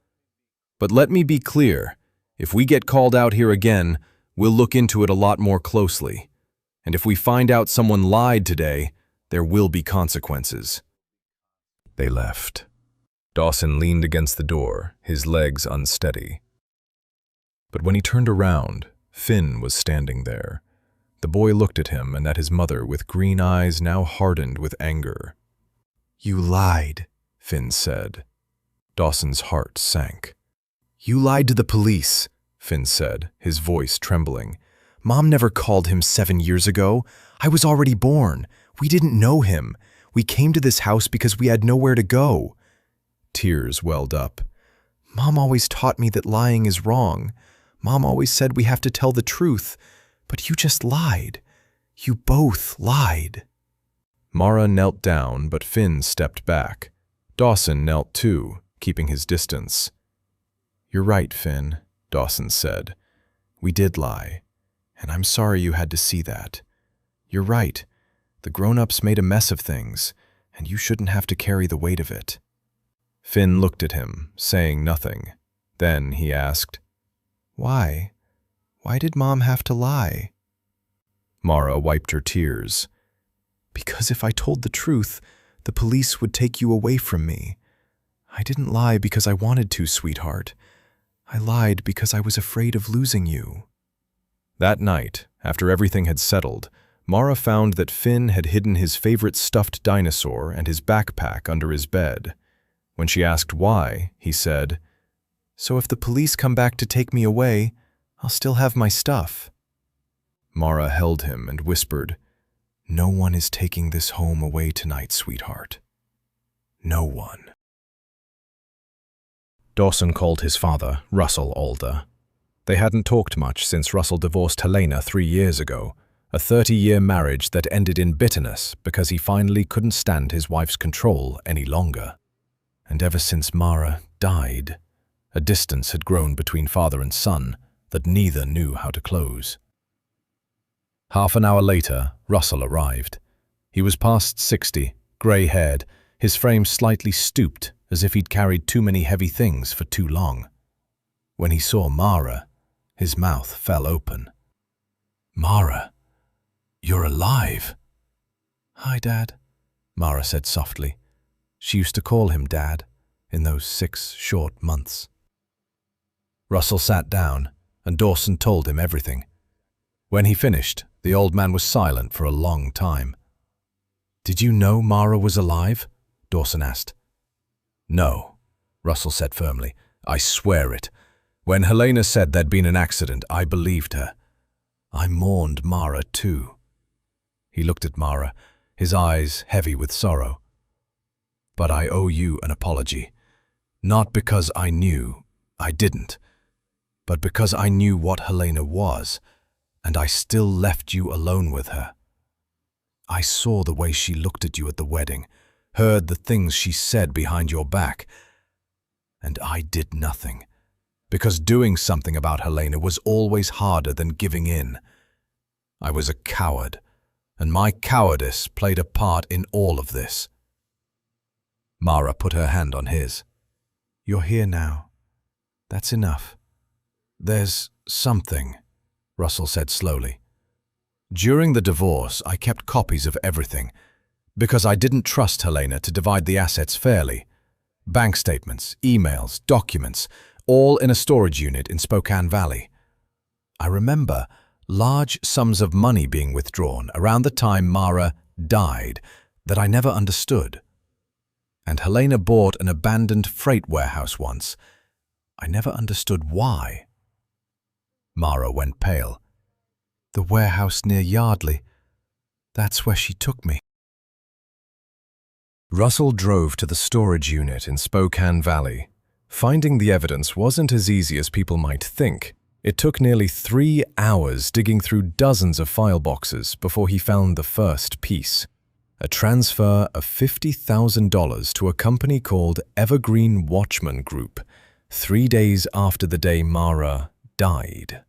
"But let me be clear. If we get called out here again, we'll look into it a lot more closely. And if we find out someone lied today, there will be consequences." They left. Dawson leaned against the door, his legs unsteady. But when he turned around, Finn was standing there. The boy looked at him and at his mother with green eyes now hardened with anger. "You lied," Finn said. Dawson's heart sank. "You lied to the police," Finn said, his voice trembling. "Mom never called him 7 years ago. I was already born. We didn't know him. We came to this house because we had nowhere to go." Tears welled up. "Mom always taught me that lying is wrong. Mom always said we have to tell the truth. But you just lied. You both lied." Mara knelt down, but Finn stepped back. Dawson knelt too, keeping his distance. "You're right, Finn," Dawson said. "We did lie, and I'm sorry you had to see that. You're right. The grown-ups made a mess of things, and you shouldn't have to carry the weight of it." Finn looked at him, saying nothing. Then he asked, "Why? Why did Mom have to lie?" Mara wiped her tears. "Because if I told the truth, the police would take you away from me. I didn't lie because I wanted to, sweetheart. I lied because I was afraid of losing you." That night, after everything had settled, Mara found that Finn had hidden his favorite stuffed dinosaur and his backpack under his bed. When she asked why, he said, "So if the police come back to take me away, I'll still have my stuff." Mara held him and whispered, "No one is taking this home away tonight, sweetheart. No one." Dawson called his father, Russell Alder. They hadn't talked much since Russell divorced Helena 3 years ago, a 30-year marriage that ended in bitterness because he finally couldn't stand his wife's control any longer. And ever since Mara died, a distance had grown between father and son that neither knew how to close. Half an hour later, Russell arrived. He was past 60, grey-haired, his frame slightly stooped as if he'd carried too many heavy things for too long. When he saw Mara, his mouth fell open. "Mara, you're alive." "Hi, Dad," Mara said softly. She used to call him Dad in those 6 short months. Russell sat down, and Dawson told him everything. When he finished, the old man was silent for a long time. "Did you know Mara was alive?" Dawson asked. "No," Russell said firmly. "I swear it. When Helena said there'd been an accident, I believed her. I mourned Mara too." He looked at Mara, his eyes heavy with sorrow. "But I owe you an apology. Not because I knew, I didn't, but because I knew what Helena was, and I still left you alone with her. I saw the way she looked at you at the wedding, heard the things she said behind your back, and I did nothing, because doing something about Helena was always harder than giving in. I was a coward, and my cowardice played a part in all of this." Mara put her hand on his. "You're here now. That's enough." "There's something," Russell said slowly. "During the divorce, I kept copies of everything, because I didn't trust Helena to divide the assets fairly. Bank statements, emails, documents, all in a storage unit in Spokane Valley. I remember large sums of money being withdrawn around the time Mara died that I never understood. And Helena bought an abandoned freight warehouse once. I never understood why." Mara went pale. "The warehouse near Yardley. That's where she took me." Russell drove to the storage unit in Spokane Valley. Finding the evidence wasn't as easy as people might think. It took nearly 3 hours digging through dozens of file boxes before he found the first piece. A transfer of $50,000 to a company called Evergreen Watchman Group, 3 days after the day Mara died.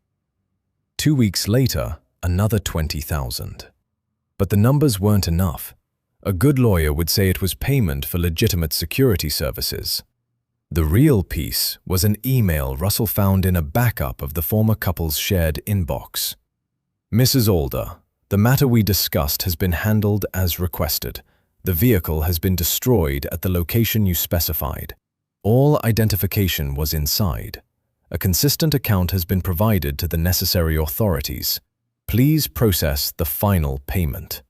2 weeks later, another $20,000. But the numbers weren't enough. A good lawyer would say it was payment for legitimate security services. The real piece was an email Russell found in a backup of the former couple's shared inbox. Mrs. Alder, the matter we discussed has been handled as requested. The vehicle has been destroyed at the location you specified. All identification was inside. A consistent account has been provided to the necessary authorities. Please process the final payment.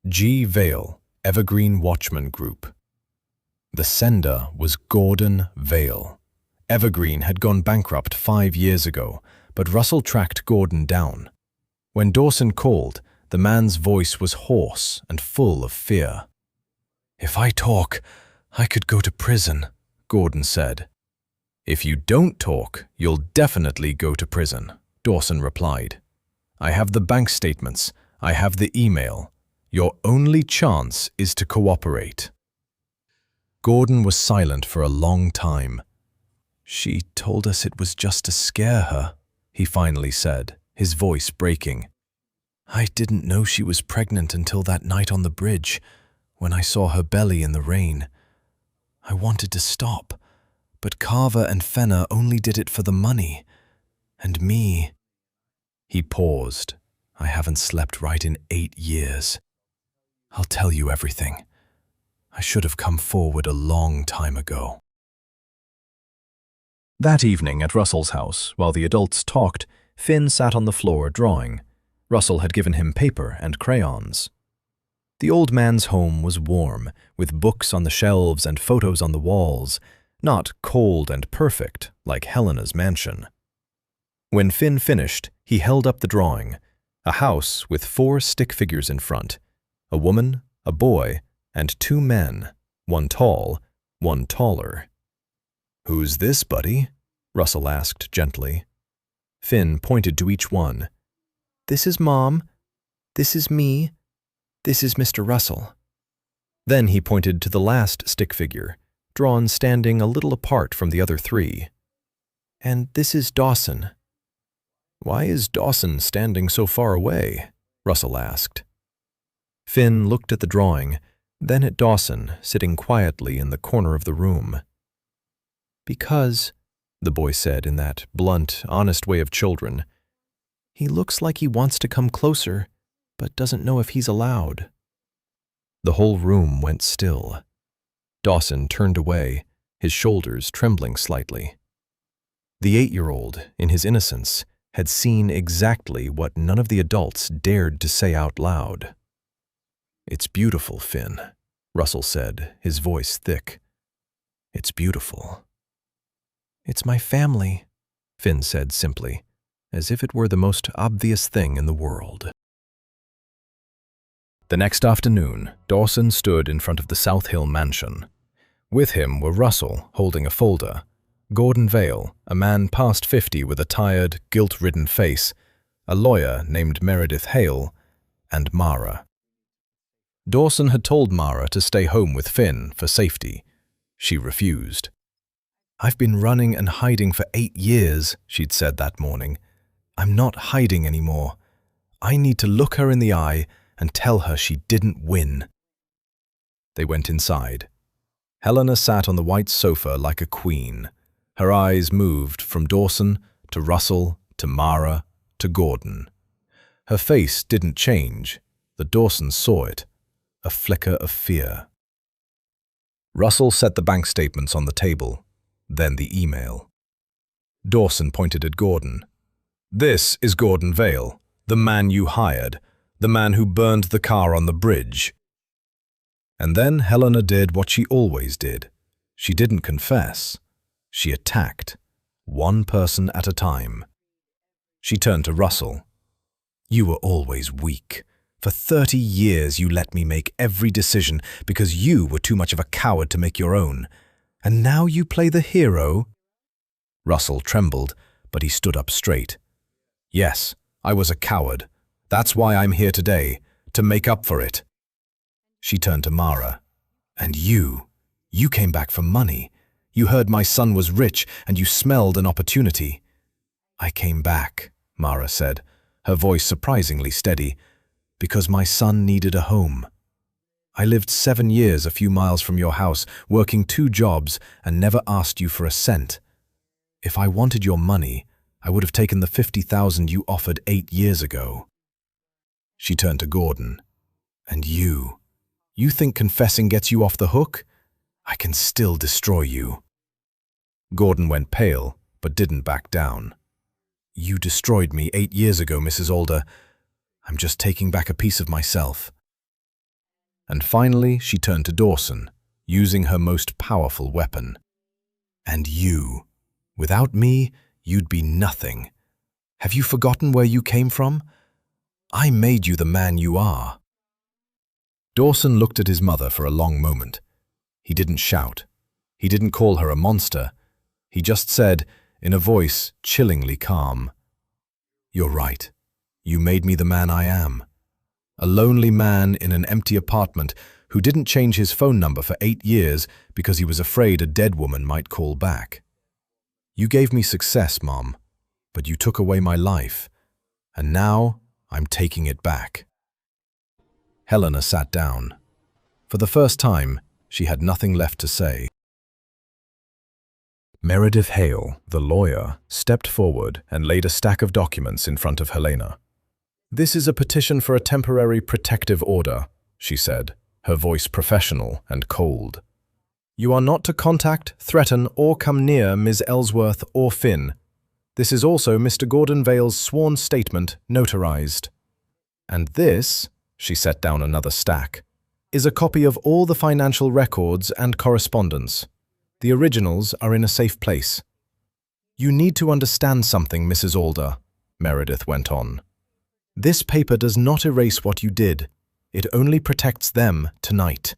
G. Vale, Evergreen Watchman Group. The sender was Gordon Vale. Evergreen had gone bankrupt 5 years ago, but Russell tracked Gordon down. When Dawson called, the man's voice was hoarse and full of fear. "If I talk, I could go to prison," Gordon said. "If you don't talk, you'll definitely go to prison," Dawson replied. "I have the bank statements. I have the email. Your only chance is to cooperate." Gordon was silent for a long time. "She told us it was just to scare her," he finally said, his voice breaking. "I didn't know she was pregnant until that night on the bridge, when I saw her belly in the rain. I wanted to stop, but Carver and Fenner only did it for the money. And me." He paused. "I haven't slept right in 8 years. I'll tell you everything. I should have come forward a long time ago." That evening at Russell's house, while the adults talked, Finn sat on the floor drawing. Russell had given him paper and crayons. The old man's home was warm, with books on the shelves and photos on the walls, not cold and perfect like Helena's mansion. When Finn finished, he held up the drawing, a house with 4 stick figures in front, a woman, a boy, and 2 men, one tall, one taller. "Who's this, buddy?" Russell asked gently. Finn pointed to each one. "This is Mom. This is me. This is Mr. Russell." Then he pointed to the last stick figure, drawn standing a little apart from the other 3. "And this is Dawson." "Why is Dawson standing so far away?" Russell asked. Finn looked at the drawing, then at Dawson, sitting quietly in the corner of the room. "Because," the boy said in that blunt, honest way of children, "he looks like he wants to come closer, but doesn't know if he's allowed." The whole room went still. Dawson turned away, his shoulders trembling slightly. The 8-year-old, in his innocence, had seen exactly what none of the adults dared to say out loud. "It's beautiful, Finn," Russell said, his voice thick. "It's beautiful." "It's my family," Finn said simply, as if it were the most obvious thing in the world. The next afternoon, Dawson stood in front of the South Hill mansion. With him were Russell, holding a folder, Gordon Vale, a man past 50 with a tired, guilt-ridden face, a lawyer named Meredith Hale, and Mara. Dawson had told Mara to stay home with Finn for safety. She refused. "I've been running and hiding for 8 years," she'd said that morning. "I'm not hiding anymore. I need to look her in the eye and tell her she didn't win." They went inside. Helena sat on the white sofa like a queen. Her eyes moved from Dawson to Russell to Mara to Gordon. Her face didn't change. The Dawson saw it. A flicker of fear. Russell set the bank statements on the table, then the email. Dawson pointed at Gordon. "This is Gordon Vale, the man you hired, the man who burned the car on the bridge." And then Helena did what she always did. She didn't confess. She attacked, one person at a time. She turned to Russell. "You were always weak. For 30 years you let me make every decision because you were too much of a coward to make your own. And now you play the hero? Russell trembled, but he stood up straight. Yes, I was a coward. That's why I'm here today, to make up for it. She turned to Mara. And you came back for money. You heard my son was rich and you smelled an opportunity. I came back, Mara said, her voice surprisingly steady, because my son needed a home. I lived 7 years a few miles from your house, working 2 jobs, and never asked you for a cent. If I wanted your money, I would have taken the $50,000 you offered 8 years ago. She turned to Gordon. And you think confessing gets you off the hook? I can still destroy you. Gordon went pale, but didn't back down. You destroyed me 8 years ago, Mrs. Alder. I'm just taking back a piece of myself. And finally, she turned to Dawson, using her most powerful weapon. And you. Without me, you'd be nothing. Have you forgotten where you came from? I made you the man you are. Dawson looked at his mother for a long moment. He didn't shout. He didn't call her a monster. He just said, in a voice chillingly calm, "You're right. You made me the man I am. A lonely man in an empty apartment who didn't change his phone number for 8 years because he was afraid a dead woman might call back. You gave me success, Mom, but you took away my life, and now I'm taking it back." Helena sat down. For the first time, she had nothing left to say. Meredith Hale, the lawyer, stepped forward and laid a stack of documents in front of Helena. "This is a petition for a temporary protective order," she said, her voice professional and cold. "You are not to contact, threaten, or come near Ms. Ellsworth or Finn. This is also Mr. Gordon Vale's sworn statement, notarized. And this," she set down another stack, "is a copy of all the financial records and correspondence. The originals are in a safe place." "You need to understand something, Mrs. Alder," Meredith went on. "This paper does not erase what you did. It only protects them tonight.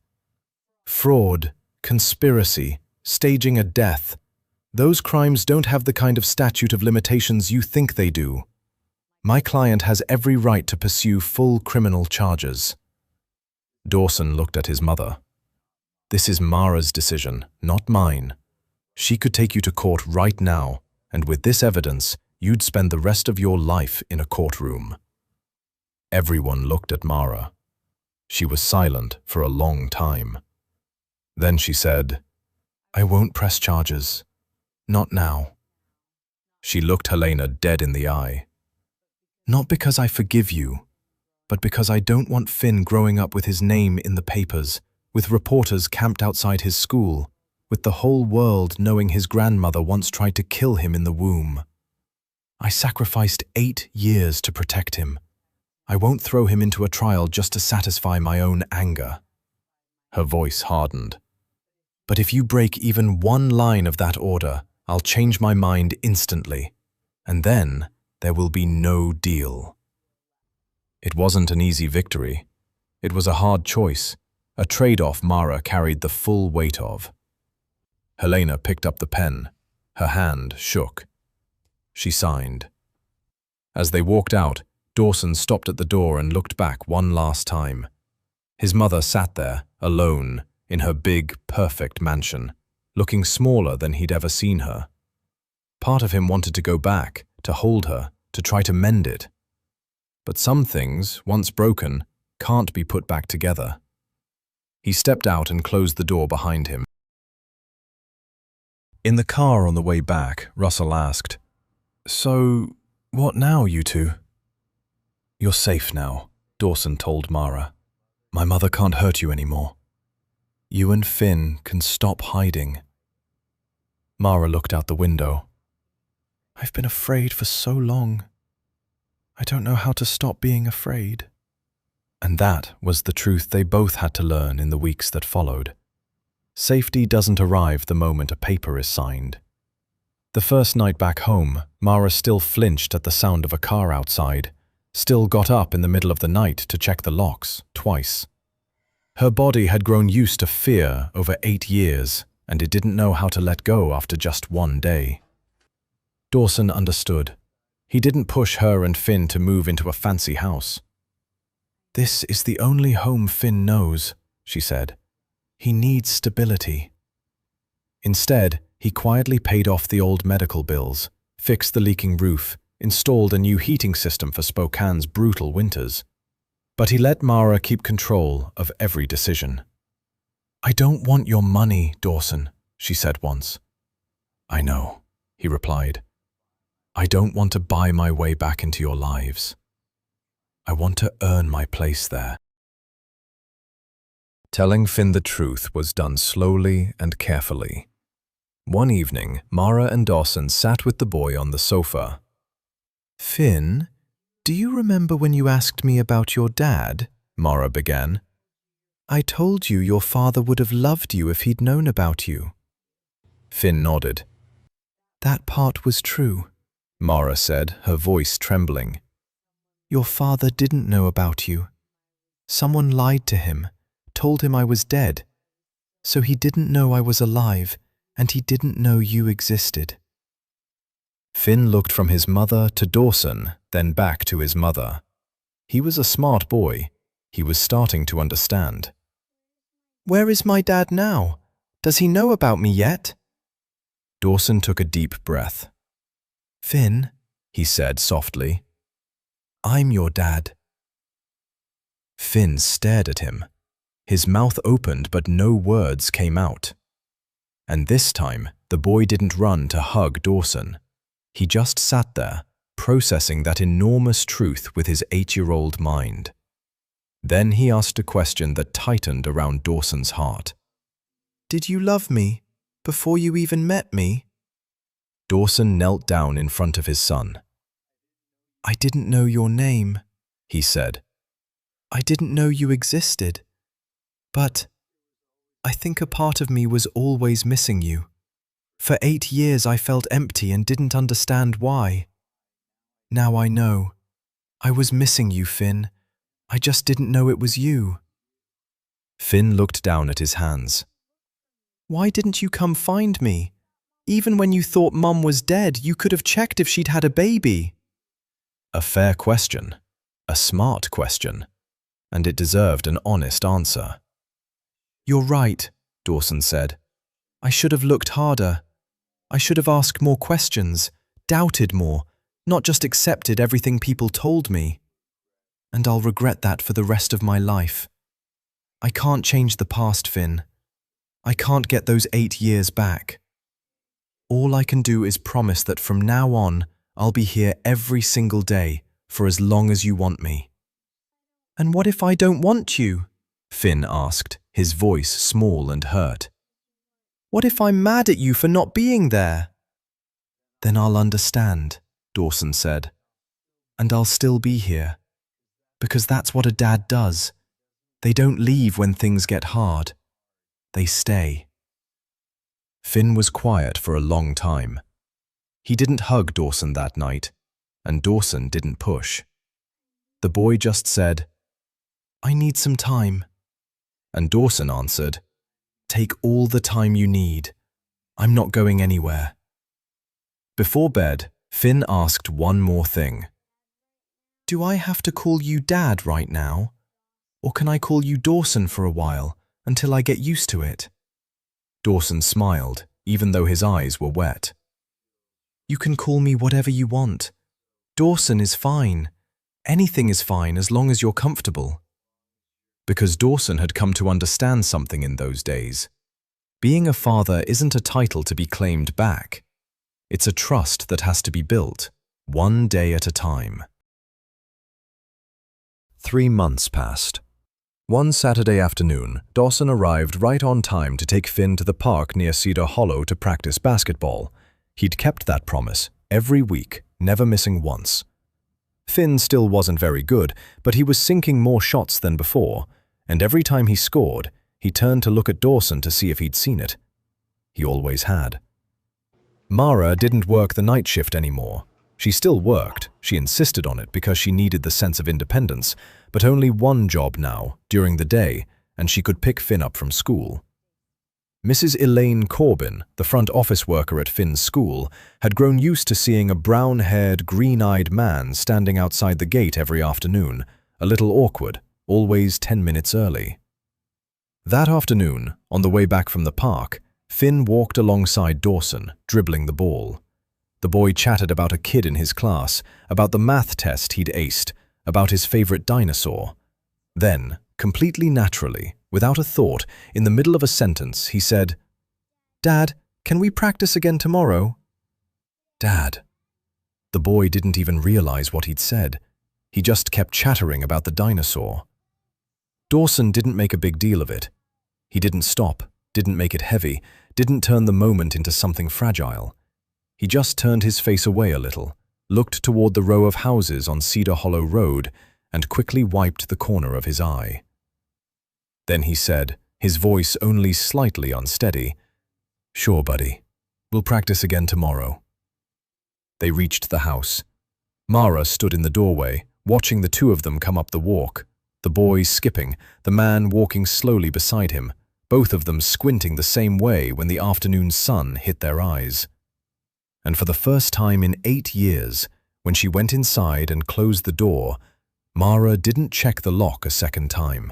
Fraud, conspiracy, staging a death. Those crimes don't have the kind of statute of limitations you think they do. My client has every right to pursue full criminal charges." Dawson looked at his mother. "This is Mara's decision, not mine. She could take you to court right now, and with this evidence, you'd spend the rest of your life in a courtroom." Everyone looked at Mara. She was silent for a long time. Then she said, "I won't press charges. Not now." She looked Helena dead in the eye. "Not because I forgive you, but because I don't want Finn growing up with his name in the papers, with reporters camped outside his school, with the whole world knowing his grandmother once tried to kill him in the womb. I sacrificed 8 years to protect him. I won't throw him into a trial just to satisfy my own anger." Her voice hardened. "But if you break even one line of that order, I'll change my mind instantly, and then there will be no deal." It wasn't an easy victory. It was a hard choice, a trade-off Mara carried the full weight of. Helena picked up the pen. Her hand shook. She signed. As they walked out, Dawson stopped at the door and looked back one last time. His mother sat there, alone, in her big, perfect mansion, looking smaller than he'd ever seen her. Part of him wanted to go back, to hold her, to try to mend it. But some things, once broken, can't be put back together. He stepped out and closed the door behind him. In the car on the way back, Russell asked, "So, what now, you two?" "You're safe now," Dawson told Mara. "My mother can't hurt you anymore. You and Finn can stop hiding." Mara looked out the window. "I've been afraid for so long. I don't know how to stop being afraid." And that was the truth they both had to learn in the weeks that followed. Safety doesn't arrive the moment a paper is signed. The first night back home, Mara still flinched at the sound of a car outside, still got up in the middle of the night to check the locks, twice. Her body had grown used to fear over 8 years, and it didn't know how to let go after just one day. Dawson understood. He didn't push her and Finn to move into a fancy house. "This is the only home Finn knows," she said. "He needs stability." Instead, he quietly paid off the old medical bills, fixed the leaking roof, installed a new heating system for Spokane's brutal winters. But he let Mara keep control of every decision. "I don't want your money, Dawson," she said once. "I know," he replied. "I don't want to buy my way back into your lives. I want to earn my place there." Telling Finn the truth was done slowly and carefully. One evening, Mara and Dawson sat with the boy on the sofa. "Finn, do you remember when you asked me about your dad?" Mara began. "I told you your father would have loved you if he'd known about you." Finn nodded. "That part was true," Mara said, her voice trembling. "Your father didn't know about you. Someone lied to him, told him I was dead. So he didn't know I was alive, and he didn't know you existed." Finn looked from his mother to Dawson, then back to his mother. He was a smart boy. He was starting to understand. "Where is my dad now? Does he know about me yet?" Dawson took a deep breath. "Finn," he said softly, "I'm your dad." Finn stared at him. His mouth opened, but no words came out. And this time, the boy didn't run to hug Dawson. He just sat there, processing that enormous truth with his 8-year-old mind. Then he asked a question that tightened around Dawson's heart. "Did you love me before you even met me?" Dawson knelt down in front of his son. "I didn't know your name," he said. "I didn't know you existed. But I think a part of me was always missing you. For 8 years I felt empty and didn't understand why. Now I know. I was missing you, Finn. I just didn't know it was you." Finn looked down at his hands. "Why didn't you come find me? Even when you thought Mum was dead, you could have checked if she'd had a baby." A fair question, a smart question, and it deserved an honest answer. "You're right," Dawson said. "I should have looked harder. I should have asked more questions, doubted more, not just accepted everything people told me. And I'll regret that for the rest of my life. I can't change the past, Finn. I can't get those 8 years back. All I can do is promise that from now on, I'll be here every single day for as long as you want me." "And what if I don't want you?" Finn asked, his voice small and hurt. "What if I'm mad at you for not being there?" "Then I'll understand," Dawson said. "And I'll still be here. Because that's what a dad does. They don't leave when things get hard. They stay." Finn was quiet for a long time. He didn't hug Dawson that night, and Dawson didn't push. The boy just said, "I need some time." And Dawson answered, "Take all the time you need. I'm not going anywhere." Before bed, Finn asked one more thing. "Do I have to call you Dad right now? Or can I call you Dawson for a while, until I get used to it?" Dawson smiled, even though his eyes were wet. "You can call me whatever you want. Dawson is fine. Anything is fine as long as you're comfortable." Because Dawson had come to understand something in those days. Being a father isn't a title to be claimed back. It's a trust that has to be built, one day at a time. 3 months passed. One Saturday afternoon, Dawson arrived right on time to take Finn to the park near Cedar Hollow to practice basketball. He'd kept that promise every week, never missing once. Finn still wasn't very good, but he was sinking more shots than before, and every time he scored, he turned to look at Dawson to see if he'd seen it. He always had. Mara didn't work the night shift anymore. She still worked, she insisted on it because she needed the sense of independence, but only one job now, during the day, and she could pick Finn up from school. Mrs. Elaine Corbin, the front office worker at Finn's school, had grown used to seeing a brown-haired, green-eyed man standing outside the gate every afternoon, a little awkward, always 10 minutes early. That afternoon, on the way back from the park, Finn walked alongside Dawson, dribbling the ball. The boy chatted about a kid in his class, about the math test he'd aced, about his favorite dinosaur. Then, completely naturally, without a thought, in the middle of a sentence, he said, "Dad, can we practice again tomorrow?" Dad. The boy didn't even realize what he'd said. He just kept chattering about the dinosaur. Dawson didn't make a big deal of it. He didn't stop, didn't make it heavy, didn't turn the moment into something fragile. He just turned his face away a little, looked toward the row of houses on Cedar Hollow Road, and quickly wiped the corner of his eye. Then he said, his voice only slightly unsteady, "Sure, buddy. We'll practice again tomorrow." They reached the house. Mara stood in the doorway, watching the two of them come up the walk, the boy skipping, the man walking slowly beside him, both of them squinting the same way when the afternoon sun hit their eyes. And for the first time in 8 years, when she went inside and closed the door, Mara didn't check the lock a second time.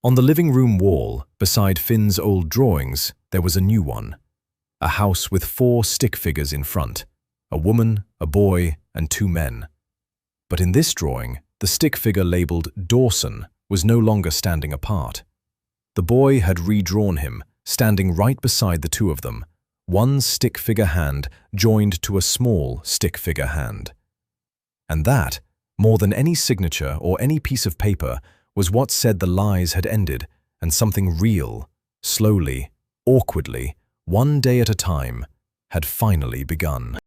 On the living room wall, beside Finn's old drawings, there was a new one. A house with 4 stick figures in front, a woman, a boy, and 2 men. But in this drawing, the stick figure labeled Dawson was no longer standing apart. The boy had redrawn him, standing right beside the two of them, one stick figure hand joined to a small stick figure hand. And that, more than any signature or any piece of paper, was what said the lies had ended and something real, slowly, awkwardly, one day at a time, had finally begun.